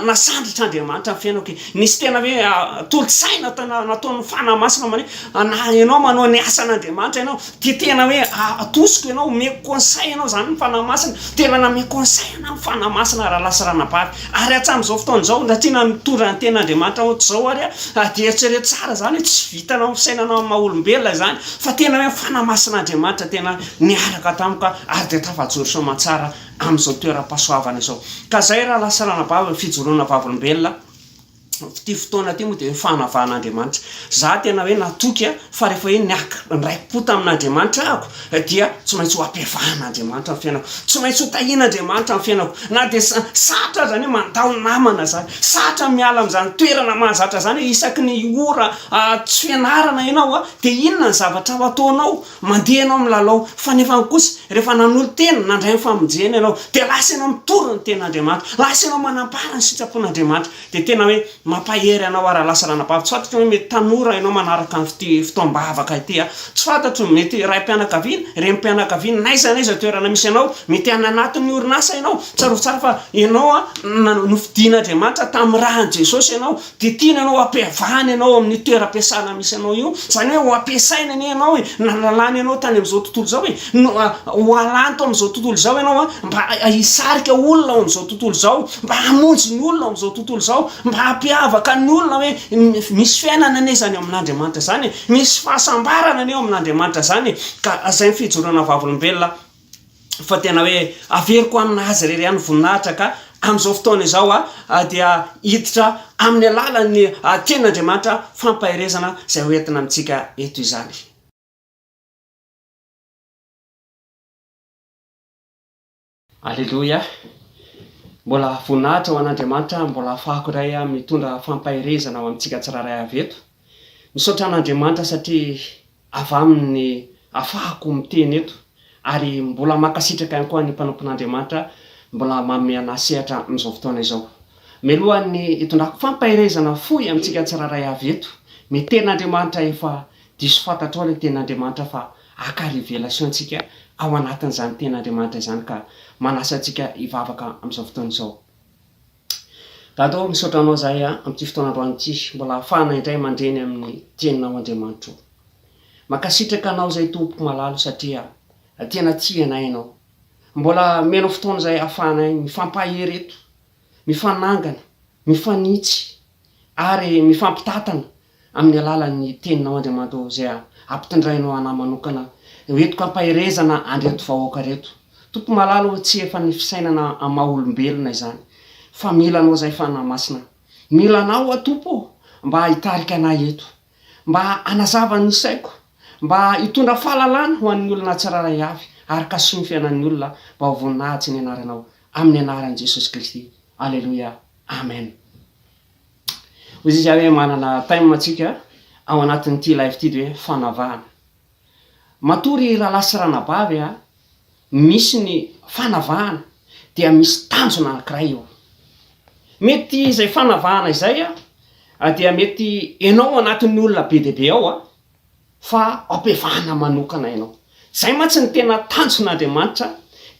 nasandritra Andriamanitra ny fiainako. Nisy tena hoe tolotsaina nataon'ny fanahymasina mane ianao manao ny asan'Andriamanitra ianao dia tena hoe atosiko ianao, omeko conseil ianao zany ny fanahymasina, tena nameko conseil ana ny fanahymasina raha lasa ranabavy. Ary hatram'izao fotoana izao satria nanitora ny tena Andriamanitra ohatr'izao ary dia eritrereto tsara zany hoe tsy vitana amin'ny fisainana maha-olombelona zany fa tena hoe fanamasin'Andriamanitra tena niaraka tamiko ary dia tafajoro soamantsara amin'izao toeram-pahasoavana izao. Ka zay raha lasa ranabavy fijoroana vavolombelona ty fotoana ty moa de fanavahan'Andriamanitra. Za tena hoe natoky fa rehefa hoe niaka ndraikim-pota amin'Andriamanitra ako dia tsy maintsy ho ampiavan'Andriamanitra amin'ny fiainako, tsy maintsy ho tahian'Andriamanitra amin'ny fiainako, na de satra zany hoe mandao namana zany, satra miala amin'izany toerana mahazatra zany hoe isaky ny ora tsy fianarana ianao de inona ny zavatra ho ataonao, mandeha ianao amin'ny lalao. Fa nefa kosa rehefa nanolo tena nandray famonjena ianao de lasa ianao mitory ny ten'Andriamanitra, lasa ianao manampara ny sitrapon'Andriamanitra, de tena hoe mampahery anao ara lasa ranabavy. Tsy fantatro hoe mety tanora ianao manaraka ny fotoam-bavaka ity tsy fantatro mety ray mpianakaviana, rem-pianakaviana, naiza toerana misy ianao, mety any anatin'ny orinasa ianao, tsara fa ianao nofidian'Andriamanitra tamin'ny rahan'i Jesosy ianao, de tiana ianao ampiavahana ianao amin'ny toeram-piasana misy ianao io, zany hoe ho ampiasaina anie ianao hoe nalalany ianao tany amin'izao tontolo zao ho alanto amin'izao tontolo zao ianao mba hisarika olona ao amin'izao tontolo zao, mba hamonjy ny olona amin'izao tontolo zao, mba hampiavaka ny olona hoe misy fiainana anie zany amin'Andriamanitra zany, misy fahasambarana anie amin'Andriamanitra zany. Ka zay fijoroana vavolombelona fa tena hoe averiko aminazy rery ihany voninahitra ka amin'izao fotoana izao dia hiditra amin'ny alalan'ny tenin'Andriamanitra fampaherezana zay hoentina amintsika eto izany. Alleluia. Mbola voninahitra ho an'Andriamanitra, mbola ahafahako iray mitondra fampaherezana ho amintsika tsiraray avy eto. Misaotra an'Andriamanitra satria avy aminy ahafahako miteny eto, ary mbola makasitraka ihany koa ny mpanompon'Andriamanitra mbola manome anahy sehatra amin'izao fotoana izao. Mialohan'ny hitondrako fampaherezana fohy amintsika tsiraray avy eto, ny tenin'Andriamanitra efa diso fantatrao ilay tenin'Andriamanitra fa aka révélation antsika ao anatin'izany tenin'Andriamanitra izany, ka manasa antsika hivavaka amin'izao fotoana izao. Dadao misaotra anao zahay amin'ity fotoana androany ity, mbola ahafahana indray mandreny amin'ny teninao Andriamanitra. Makasitraka anao zay tompoko malalo satria tena tia anay ianao. Mbola menao fotoana zay ahafahanay mifampahery eto, mifanangana, mifanitsy ary mifampitatana amin'ny alalan'ny teninao Andriamanitra zay ampitondrainao anahy manokana hoentiko hampaherezana andreto vahoaka reto. Tompo malalo tsy efa ny fisainana amaha-olombelona izany, fa mila anao zay fanahy masina, mila anao Tompo mba hitarika anay eto, mba hanazava ny saiko, mba hitondra fahalalana ho an'ny olona tsiraray avy, ary kasoa ny fiainan'ny olona mba ho voninahitsy ny anaranao amin'ny anaran'i Jesosy Kristy. Alleluia. Amen. Hoy izy hoe manana time antsika ao anatin'ity live ity de hoe fanavahana. Matory rahalahy sy ranabavy misy ny fanavahana dia misy tanjona anankiray eo. Mety izay fanavahana izay dia mety ianao anatin'ny olona be dia be ao fa ampiavahana manokana ianao. Zay mantsy ny tena tanjon'Andriamanitra,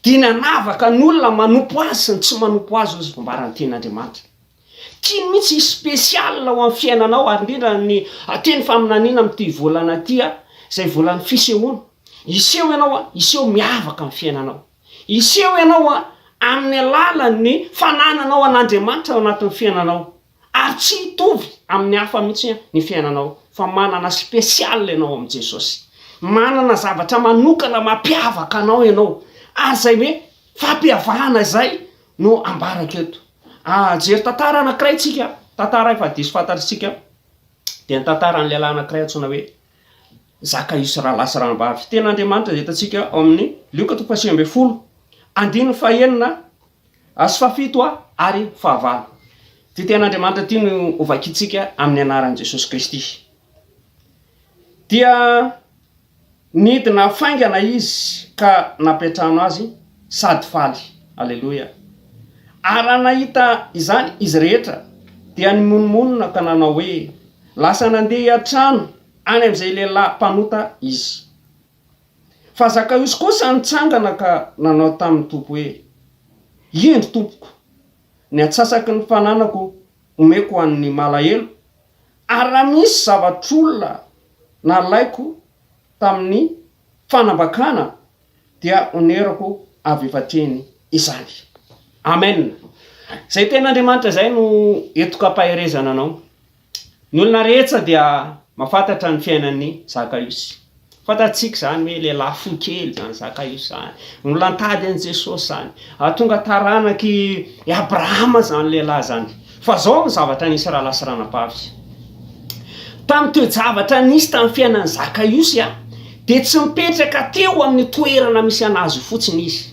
dia nanavaka ny olona manompo azy sy ny tsy manompo azy ozy vombaran'ny tenin'Andriamanitra. Tiany mihitsy spesial ho amin'ny fiainanao, ary indrindra ny teny faminaniana amin'ity volana ity zay volan'ny fisehoana. Iseho ianao iseho miavaka amin'ny fiainanao. Iseho ianao amin'ny alalan'ny fanananao an'Andriamanitra ao anatin'ny fiainanao. Ary tsy hitovy amin'ny hafa mihitsy ny fiainanao, fa manana spesial ianao amin'i Jesosy. Manana zavatra manokana mampiavaka anao ianao. Ary zay hoe fampiavahana zay no ambaraka eto. Jery tantara anankiray tsika, tantara efa diso fantatritsika, dia ny tantaran'ny lehilahy anankiray antsoina hoe Zakaïus rahalahy sy ranabavy. Tenin'Andriamanitra dia hitantsika ao amin'ny Luka 7:10, andiny fahaenina sy fahafito ary fahavalo. Ty tenin'Andriamanitra ty no ovakitsika amin'ny anaran'i Jesosy Kristy. Dia nidina faingana izy ka napetrahano azy sady faly. Alleluia. Ary nahita izany izy rehetra dia nimonomonona ka nanao hoe lasa nandeha hiantrano any amin'izay lehilahy mpanota izy. Fa Zakaïus kosa nitsangana ka nanao tamin'ny tompo hoe indro tompoko, ny antsasaky ny fananako omeko ho an'ny malahelo, ary raha misy zavatr'olona nalaiko tamin'ny fanambakana dia onerako avy efatreny izany. Amen. Zay tenin'Andriamanitra zay no entiko hampaherezana anao. Ny olona rehetra dia mahafantatra ny fiainan'ny Zakaïus. Fantatsika zany hoe lehilahy fo kely zany Zakaïus zany, olona ntady an'i Jesosy zany, tonga taranaky Abrahama zany lehilahy zany. fa zao ny zavatra nisy rahalasa ranabavy tamin'ny toe-javatra nisy tamin'ny fiainany Zakaiosy dia tsy mipetraka teo amin'ny toerana misy anazy fotsiny izy,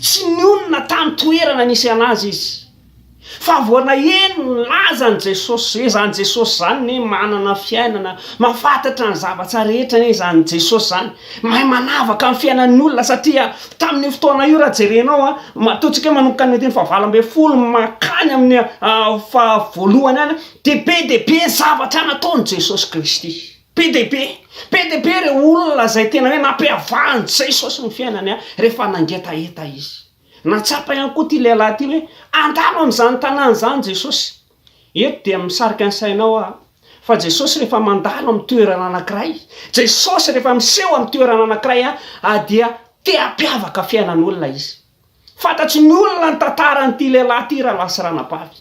tsy nionona tamin'ny toerana nisy anazy izy, fa voana eno lazany Jesosy zany Jesosy zany ne manana fiainana mafantatra ny zavatra rehetra ne zany Jesosy zany mahay manavaka amin'ny fiainan'ny olona, satria tamin'ny fotoana io raha jerenao matotsika manomboka ny teny fa 20 makany amin'ny fa voalohany any dia be dia be zavatra nataony Jesosy Kristy, be dia be reo olona zay tena hoe nampiavahany Jesosy ny fiainany rehefa nangetaeta izy. Natsapa ihany koa ty lehilahy ty hoe andalo amin'izany tanàna zany Jesosy. Eto dia misarika ny sainao fa Jesosy rehefa mandalo amin'ny toerana anankiray, Jesosy rehefa miseho amin'ny toerana anankiray dia te hampiavaka fiainan'olona izy. Fantatry ny olona ny tantaran'ity lehilahy ty raha lasa ranabavy.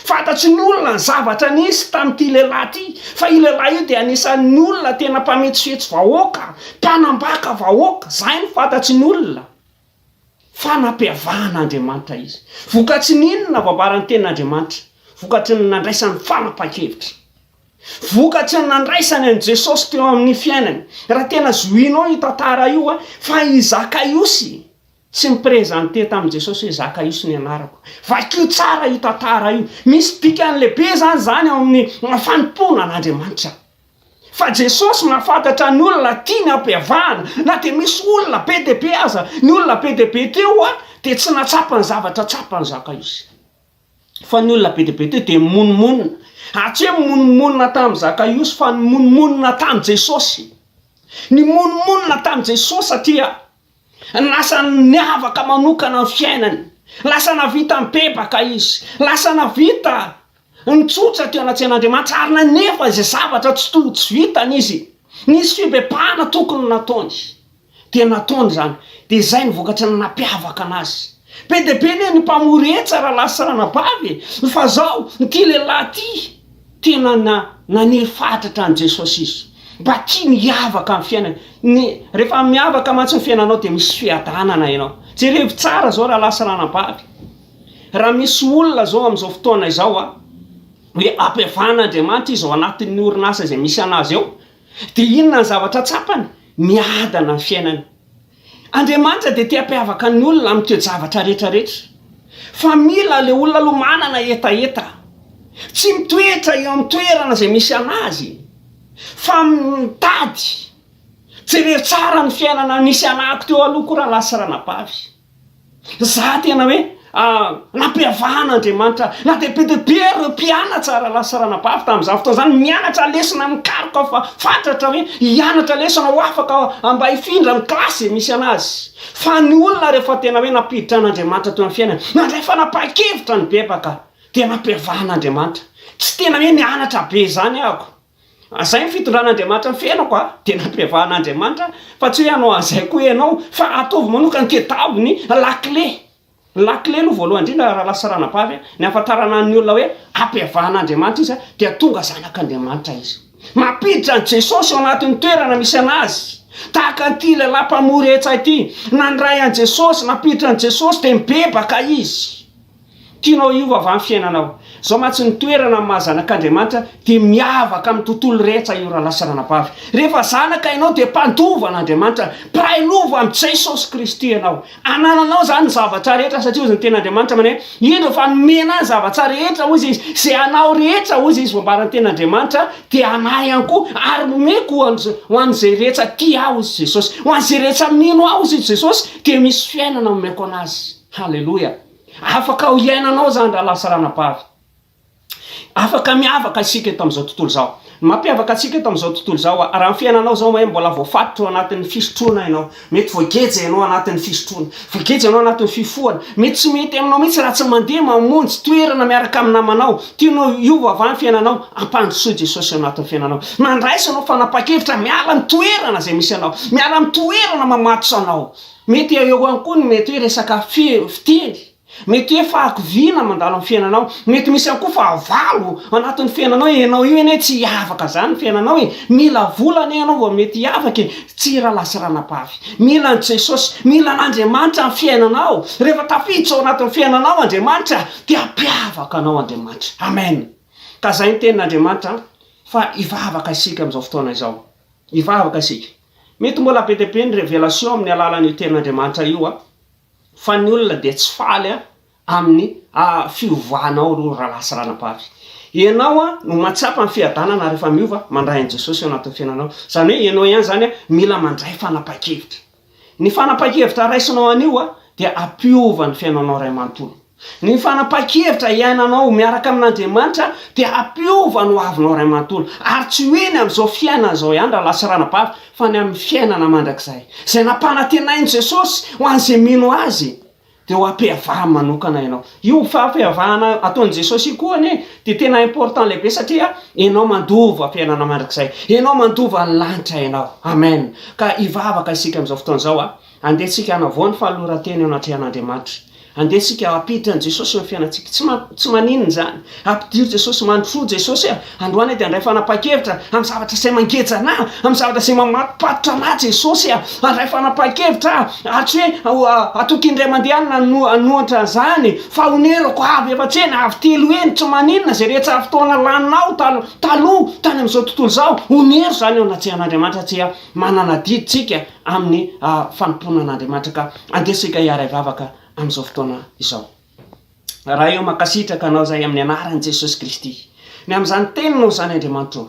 Fantatry ny olona ny zavatra nisy tamin'ity lehilahy ty, fa io lehilahy io dia anisan'ny olona tena mpametsifetsy vahoaka, mpanambaka vahoaka, zay ny fantatry ny olona. Fa nampiavahan'Andriamanitra izy. Vokatry n'inona vaoabaran'ny tenin'Andriamanitra? Vokatry ny nandraisany fanapa-kevitra. Vokatry ny nandraisany an' Jesosy teo amin'ny fiainany. Raha tena zohinao io tantara io fa i Zakaiosy tsy miprezante tamin'i Jesosy hoe Zakaiosy ny anarako. Vakio tsara io tantara io. Misy dikany lehibe zany ao amin'ny fanompona an'Andriamanitra. Fa Jesosy mahafantatra ny olona tiany hampiavahana, na dia misy olona be dia be aza, ny olona be dia be teo dia tsy natsapa ny zavatra tsapany Zakaiosy. Fa ny olona be dia be teo dia monomonina. Tsy hoe monomonina tamin'ny Zakaiosy fa ny monomonina tamin'ny Jesosy. Ny monomonina tamin'ny Jesosy satria lasa niavaka manokana ny fiainany, lasa navita mibebaka izy, lasa navita nitsotra teo anatseh'Andriamanitra ary nanefa izay zavatra tsy vitany izy. Nisy fibebahana tokony nataony, dia nataony zany. Dia izay ny vokatra ny nampiavaka anazy. Be dia be ny mpamoretsa raha lasa ranabavy, fa zao ity lehilahy ty tena nanefatra an' Jesosy izy. Mba tia miavaka amin'ny fiainany. Rehefa miavaka mantsy ny fiainanao dia misy fiadanana ianao. Jerevy tsara zao raha lasa ranabavy. Raha misy olona zao amin'izao fotoana izao hoe ampiavahan'Andriamanitra izy ao anatin'ny orinasa izay misy anazy eo, dia inona ny zavatra tsapany? Miadana ny fiainany. Andriamanitra dia te hampiavaka ny olona amin'ny toe-javatra rehetrarehetra. Fa mila le olona lomanana etaeta, tsy mitoetra eo amin'ny toerana izay misy anazy, fa mitady jereo tsara ny fiainana nisy anako teo aloha koa raha lasa ranabavy. Za tena hoe nampiavahan'Andriamanitra, na dia be dia be ireo mpianatra raha lasa ranabavy tamin'izany fotoana zany, mianatra lesona mikaroka fa fantatra hoe hianatra lesona ho afaka mba hifindra amin'ny klasy misy anazy. Fa ny olona rehefa tena hoe nampiditra an'Andriamanitra teo amin'ny fiainana, nandray fanapa-kevitra ny bebaka, dia nampiavahan'Andriamanitra. Tsy tena hoe nianatra be zany ahako. Zay ny fitondran'Andriamanitra ny fiainako nampiavahan'Andriamanitra, fa tsy hoe hanao an'izay koa ianao, fa ataovy manokana ketaviny lakle. Lakle aloha voalohany indrindra raha lasa ranabavy ny ahafantarana ny olona hoe ampiavahan'Andriamanitra izy dia tonga zanak'Andriamanitra izy. Mampiditra an' Jesosy ao anatin'ny toerana misy anazy. Tahaka an'ity lehilahy mpamoretsa ity, nandray an' Jesosy, napiditra an' Jesosy dia mibebaka izy. Tianao iova avy amin'ny fiainanao. Zao mantsy ny toerana amin'ny mahazanak'Andriamanitra dia miavaka amin'ny tontolo rehetra io raha lasa ranabavy. Rehefa zanaka ianao dia mpandova an'Andriamanitra, prailova amin'ny Jesosy Kristy ianao. Anananao zany ny zavatra rehetra, satria ozy ny ten'Andriamanitra mane indro fa nomena ny zavatra rehetra ozy izy, izay anao rehetra ozy izy voambaran'ny ten'Andriamanitra dia anay ihany koa, ary nomeko ho an'izay rehetra tia aho izy Jesosy, ho an'izay rehetra mino aho izy Jesosy dia misy fiainana nomeko anazy. Halleloia. Afaka ho iainanao zany raha lasa ranabavy. Afaka miavaka isika eto amin'izao tontolo zao. Mampiavaka antsika eto amin'izao tontolo zao raha ny fiainanao zao hoe mbola voafatotra anatin'ny fisotroana ianao, mety voageja ianao anatin'ny fisotroana, voageja ianao anatin'ny fifohana, mety tsy mety aminao mihitsy raha tsy mandeha mamonjy toerana miaraka amin'ny namanao, tianao iova avy ny fiainanao, ampandrosoa Jesosy ao anatin'ny fiainanao. Mandraisa anao fanapa-kevitra miala amin'ny toerana izay misy anao, miala amin'ny toerana mamatotra anao. Mety eo ihany koa ny mety hoe resaka fiteny, mety hoe fahakoviana mandalo amin'ny fiainanao, mety misy ihany koa fahavalo anatin'ny fiainanao, ianao io eny tsy hiavaka zany ny fiainanao e, mila volana ianao vao mety hiavaka e, tsy rahalasy-ranam-pavy, mila ny Jesosy, mila n'Andriamanitra amin'ny fiainanao. Rehefa tafiditra ao anatin'ny fiainanao Andriamanitra dia hampiavaka anao Andriamanitra. Amen. Ka zay ny tenin'Andriamanitra fa hivavaka isika amin'izao fotoana izao, hivavaka isika. Mety mbola be dia be ny révélation amin'ny alalan'io tenin'Andriamanitra io fa ny olona dia tsy faly amin'ny fiovanao ro rahalasy ranam-pavy. Ianao no matsapa ny fiadanana rehefa miova mandray an' Jesosy ao anatin'ny fiainanao. Zany hoe ianao ihany zany mila mandray fanapa-kevitra. Ny fanapa-kevitra raisinao anio dia ampiova ny fiainanao ray manontolo. Ny fanapa-kevitra iainanao miaraka amin'Andriamanitra dia ampiova ny hoavinao ray manontolo. Ary tsy hoeny amin'izao fiainana izao ihany rahalasy ranam-pavy fa ny amin'ny fiainana mandrakizay. Zay nampanantenainy Jesosy ho an'izay mino azy dia ho ampiavahany manokana ianao. Io fampiavahana ataon'i Jesosy io koa dia tena important lehibe satria ianao mandova fiainana mandrakizay. Ianao mandova ny lanitra ianao. Amen. Ka hivavaka isika amin'izao fotoana izao andehantsika hanavoa ny fahalorantena eo anatrehan'Andriamanitra. Andehantsika hampiditra an' Jesosy amin'ny fiainantsika. Tsy maninona zany. Ampidiry Jesosy, mandroso Jesosy androany dia andray fanapa-kevitra amin'ny zavatra izay mangeja anahy, amin'ny zavatra izay mamatopatotra anahy Jesosy andray fanapa-kevitra tsy hoe atoky indray mandehanina anohatra zany fa onerako avy efatreny avy telo eny tsy maninona zay rehetra fotoana laninao taloha tany amin'izao tontolo izao onero zany eo anatrehan'Andriamanitra tsy manana diditsika amin'ny fanomponan'Andriamanitra. Ka andehantsika hiara hivavaka amin'izao fotoana izao. Raha eo mankasitraka anao zay amin'ny anaran'i Jesosy Kristy, ny amin'izany teninao zany Andriamanitra,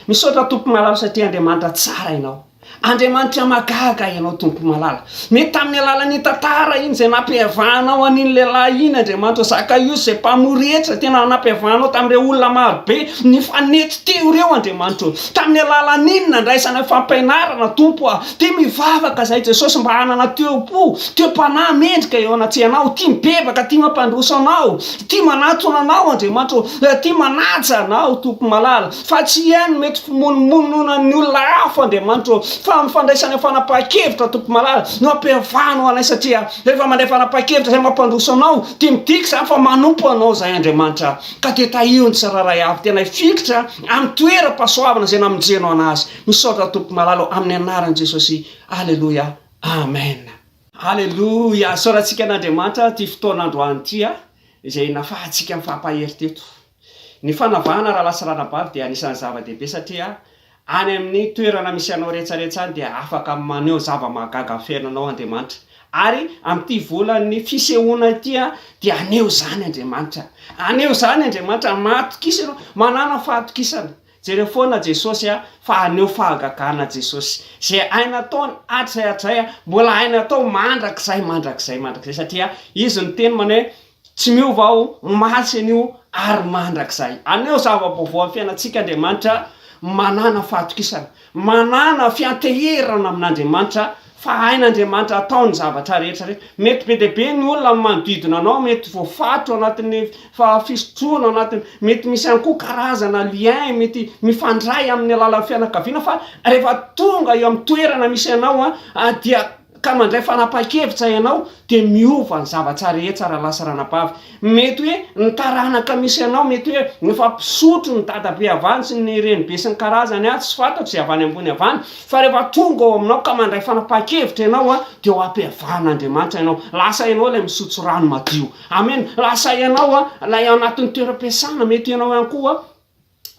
misaotra tompo malala satria Andriamanitra tsara ianao. Andriamanitra magaga ianao tompo malala. Mety tamin'ny alalan'ny tantara iny zay nampiavahanao an'iny lehilahy iny Andriamanitra Zakaiosy zay mpamoretra tena nampiavahanao tamin'ireo olona maro be ny fanety teo ireo Andriamanitra. Tamin'ny alalan'iny nandraisana fampianarana tompo tia mivavaka zay Jesosy mba hanana teopo, teom-panahy mendrika eo anatrehana, tia mibebaka, tia mampandroso anao, tia manatona anao Andriamanitra, tia manaja anao tompo malala. Fa tsy ihany mety fimononmononan'ny olona hafa Andriamanitra fa mifandraisana fanapa-kevitra tompo malala no ampiavahanao anay satria rehefa mandray fanapa-kevitra zay mampandroso anao tia midiky zany fa manompo anao zay Andriamanitra. Ka dia tahio ny tsiraray avy tena hifikitra amin'ny toeram-pahasoavana zay namonjenao anazy. Misaotra tompo malala amin'ny anaran'i Jesosy. Aleluia. Amen. Aleluia. Soratsika an'Andriamanitra ty fotoan'androany ty izay nafahantsika amin'ny fampahery teto. Ny fanavahana rahalasy ranam-pavy dia anisan'ny zava-dehibe satria any amin'ny toerana misy anao rehetrarehetra any dia afaka maneho zava-mahagaga amin'ny fiainanao Andriamanitra. Ary amin'ity volan'ny fisehoana ity dia aneho zany Andriamanitra. Aneho zany Andriamanitra mahatokisana, manana fahatokisana. Jereo foana Jesosy fa aneho fahagagana Jesosy. Zay aina ataony hatray mbola aina atao mandrakizay satria izy ny teny mane tsy miova aho matsy anio ary mandrakizay. Aneho zava-baovao amin'ny fiainantsika Andriamanitra, manana fahatokisana, manana fianteherana amin'Andriamanitra fa hain'Andriamanitra ataony zavatra rehetra. Mety be dia be ny olona manodidina anao, mety voafato anatin'ny fisotroana anatiny, mety misy ihany koa karazana lien mety mifandray amin'ny alalan'ny fianakaviana fa rehefa tonga eo amin'ny toerana misy anao dia ka mandray fanapa-kevitra ianao dia miova ny zavatra rehetra rahalasy ranam-pavy. Mety hoe ny taranaka misy anao, mety hoe mifampisotro ny dadabe avany sy ny renibe sy ny karazany tsy fantatro zay avany ambony avany, fa rehefa tonga ao aminao ka mandray fanapa-kevitra ianao dia ho ampiavahan'Andriamanitra ianao. Lasa ianao ilay misotro rano madio. Amen. Lasa ianao ilay anatin'ny toeram-piasana, mety ianao ihany koa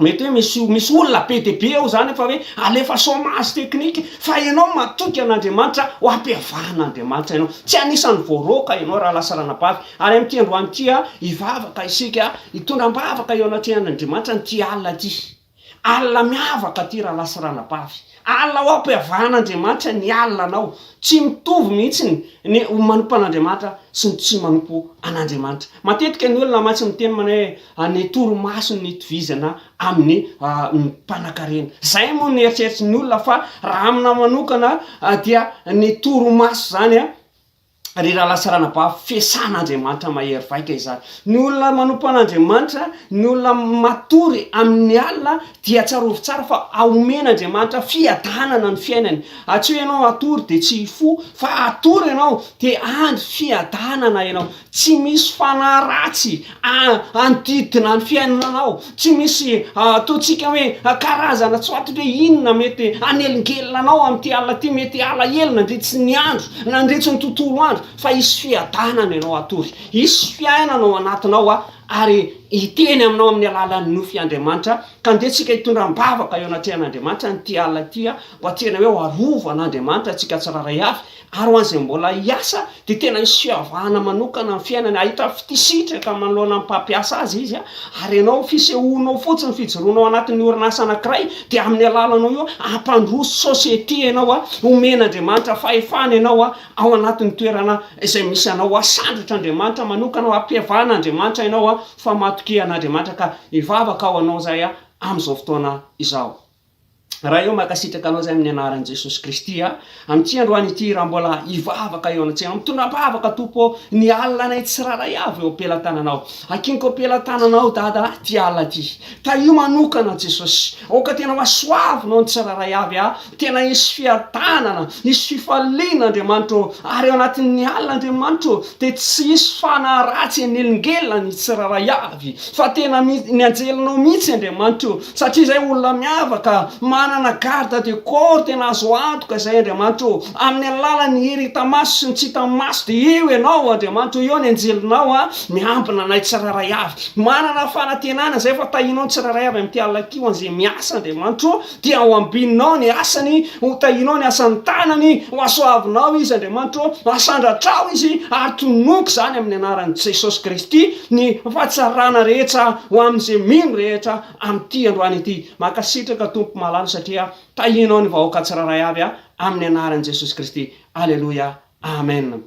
mety hoe misy olona be dia be ao zany fa hoe alefa chômage teknika fa ianao matoky an'Andriamanitra ho ampiavahan'Andriamanitra ianao. Tsy anisan'ny voaroka ianao rahalasy ranam-pavy. Ary amin'ity androany ity hivavaka isika hitondram-bavaka eo anatrehan'Andriamanitra n'ity alina ity. Alina miavaka ty rahalasy ranam-pavy. Alina ho ampiavahan'Andriamanitra ny alina anao. Tsy mitovy mihitsy ny manompo an'Andriamanitra sy ny tsy manompo an'Andriamanitra. Matetika ny olona matsy miteny mane ny torimaso ny itovizana amin'ny mpanan-karena. Zay moa ny eritreritry ny olona fa raha amina manokana dia ny torimaso zany ry rahalasy ranam-pavy fiasan'Andriamanitra mahery vaika izany. Ny olona manompo an'Andriamanitra, ny olona matory amin'ny alina dia tsarovy tsara fa aomen'Andriamanitra fiadanana ny fiainany. Tsy hoe ianao atory dia tsy hifo fa atory ianao dia andry fiadanana ianao. tsy misy fanaratsy antidina ny fiainananao, tsy misy ataontsika hoe karazana tsy atoko hoe inona mety anelingelinanao am'ty alina ty, mety alahelo nandritsy ny andro nandritsy ny tontolo andro, fa isy fiadanana ianao atory, isy fiainanao anatinao ary iteny aminao amin'ny alalan'ny nofyandriamanitra, ka ndeatsika hitondram-bavaka eo anatrehan'andriamanitra nyty alina tya mba tena hoe arova an'andriamanitra atsika tsiraray avy, ary hoan'izay mbola hiasa de tena isy fiavahana manokana ny fiainany, ahita fitisitraka manoloana amin'ny mpampiasa azy izy ary ianao fisehoanao fotsiny fijoroanao anatin'ny orinasa anankiray, de amin'ny alalanao io ampandroso sosiete ianao omen'andriamanitra fahefana ianao ao anatin'ny toerana izay misy anao sandratr'andriamanitra manokana ampiavan'andriamanitra ianao fa matoke an'andriamanitra ka ivavaka ao anao zay am'izao fotoana izao. Raha eo makasitraka anao zay amin'ny anaran'i Jesosy Kristy am'ty androany ity, raha mbola ivavaka eo anatsena mitondra-bavaka tompo ny alina anay tsiraray avy eo ampelantananao, akiniko ampelantananao dada ty alina ty, ka io manokana Jesosy oka tena masoavinao ny tsiraray avy tena isy fiadanana, isy fifaliana Andriamanitra, ary eo anatin'ny alina Andriamanitra de tsy isy fanaratsy anelingelina ny tsiraray avy, fa tena ny anjelinao mihitsy Andriamanitra, satria zay olona miavaka manana garde de corps tena azo antoka zay Andriamanitra, amin'ny alalan'ny herita maso sy ny tsy hita maso, de io ianao Andriamanitra, io ny anjelinao miambina anay tsiraray avy, manana fanantenana zay fa tahinao ny tsiraray avy am'ty alina ty an'izay miasa Andriamanitra, dia ao ambininao ny asany, ho tahinao ny asan'ny tanany, ho asoavinao izy Andriamanitra, asandratrao izy ary tonoky zany amin'ny anaran'i Jesosy Kristy ny fahatsarana rehetra ho am'izay mino rehetra am'ty androany ity. Makasitraka tompo malala satria tahinao ny vahoaka tsiraray avy amin'ny anaran'i Jesosy Kristy. Alleluia, amen.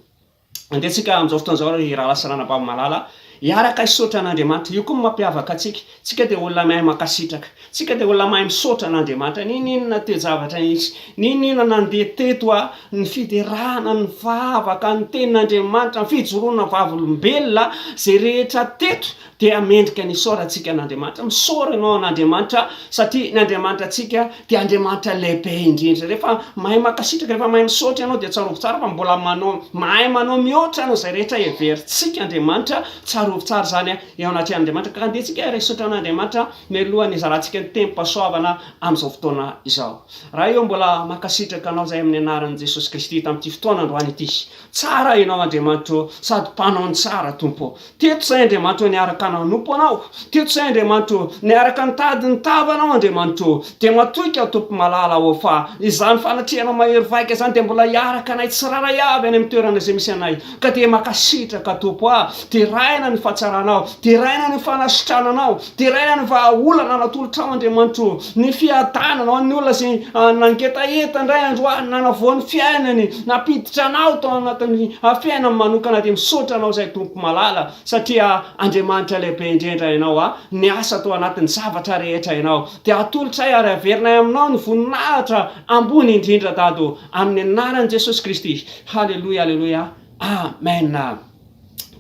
Andeatsika am'izao fotoana zao raha lasarana baba malala iaraka isotra an'Andriamanitra, io koa mampiavaka atsika, tsika de olona mahay makasitraka, tsika de olona mahay misotra an'Andriamanitra, ninina te zavatra nisy, ninina nandeha teto ny fiderana, ny vavaka, ny tenin'Andriamanitra, ny fijoroana vavolombelona, zay rehetra teto de amendrika ny soratsika an'Andriamanitra, misora ianao an'Andriamanitra satria ny Andriamanitra atsika de Andriamanitra lehibe indrindra. Rehefa mahay makasitraka, rehefa mahay misotra ianao de tsarovy tsara, fa mbola mahay manao mihoatra anao zay rehetra everitsika Andriamanitra, tsarovy tsara zany eo anatrehan'Andriamanitra, ka andeatsika isotra an'Andriamanitra mialohan'ny izarantsika ny tempo-pasoavana am'izao fotoana izao. Raha io mbola makasitraka anao zay amin'ny anaran'i Jesosy Kristy tam'ty fotoana androany ity, tsara ianao Andriamanitra, sady mpanao ny tsara tompo, teto zay Andriamanitra niaraka nanompo anao, teto zay Andriamanitra niaraka nitady ny tavanao Andriamanitra, de matoika tompo malala fa izany fanatrihanao mahery vaika zany de mbola iaraka anay tsiraray avy any amin'ny toerana zay misy anay, ka de makasitraka tompo de raina ny fahatsaranao, de raina ny fanasitrananao, de raina ny vahaolana natolotrao Andriamanitra, ny fiadananao ny olona zay nangetaeta indray androany nanavoan'ny fiainany, napiditra anao tao anatin'ny fiainany manokana, de misotra anao zay tompo malala satria Andriamanitra lehibe indrindra ianao ny asa tao anatin'ny zavatra rehetra ianao, de atolotray ary averinay aminao ny voninahitra ambony indrindra dado amin'ny anaran'i Jesosy Kristy. Halleluia, alleluia, amen.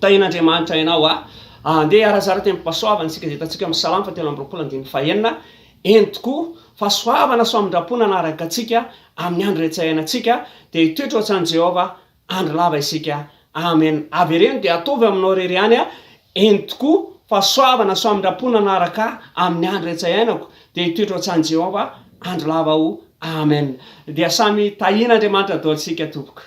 Tahin'Andriamanitra ianao andeha arazara tempo-pasoavana sika zay hitantsika amin'ny Salamo 7:4 eny tokoa fahasoavana soamin-drapona anaraka atsika amin'ny andro rehetsahainantsika, de hitoetra ohatran'i Jehova andro lava isika, amen. Avy ireny de ataovy aminao rery ihany eny tokoa fahasoavana soamin-drapona anaraka amin'ny andro rehetsahainako, de hitoetra ohatran'i Jehova andro lava amen. Dia samy tahin'Andriamanitra daholo sika tompoko.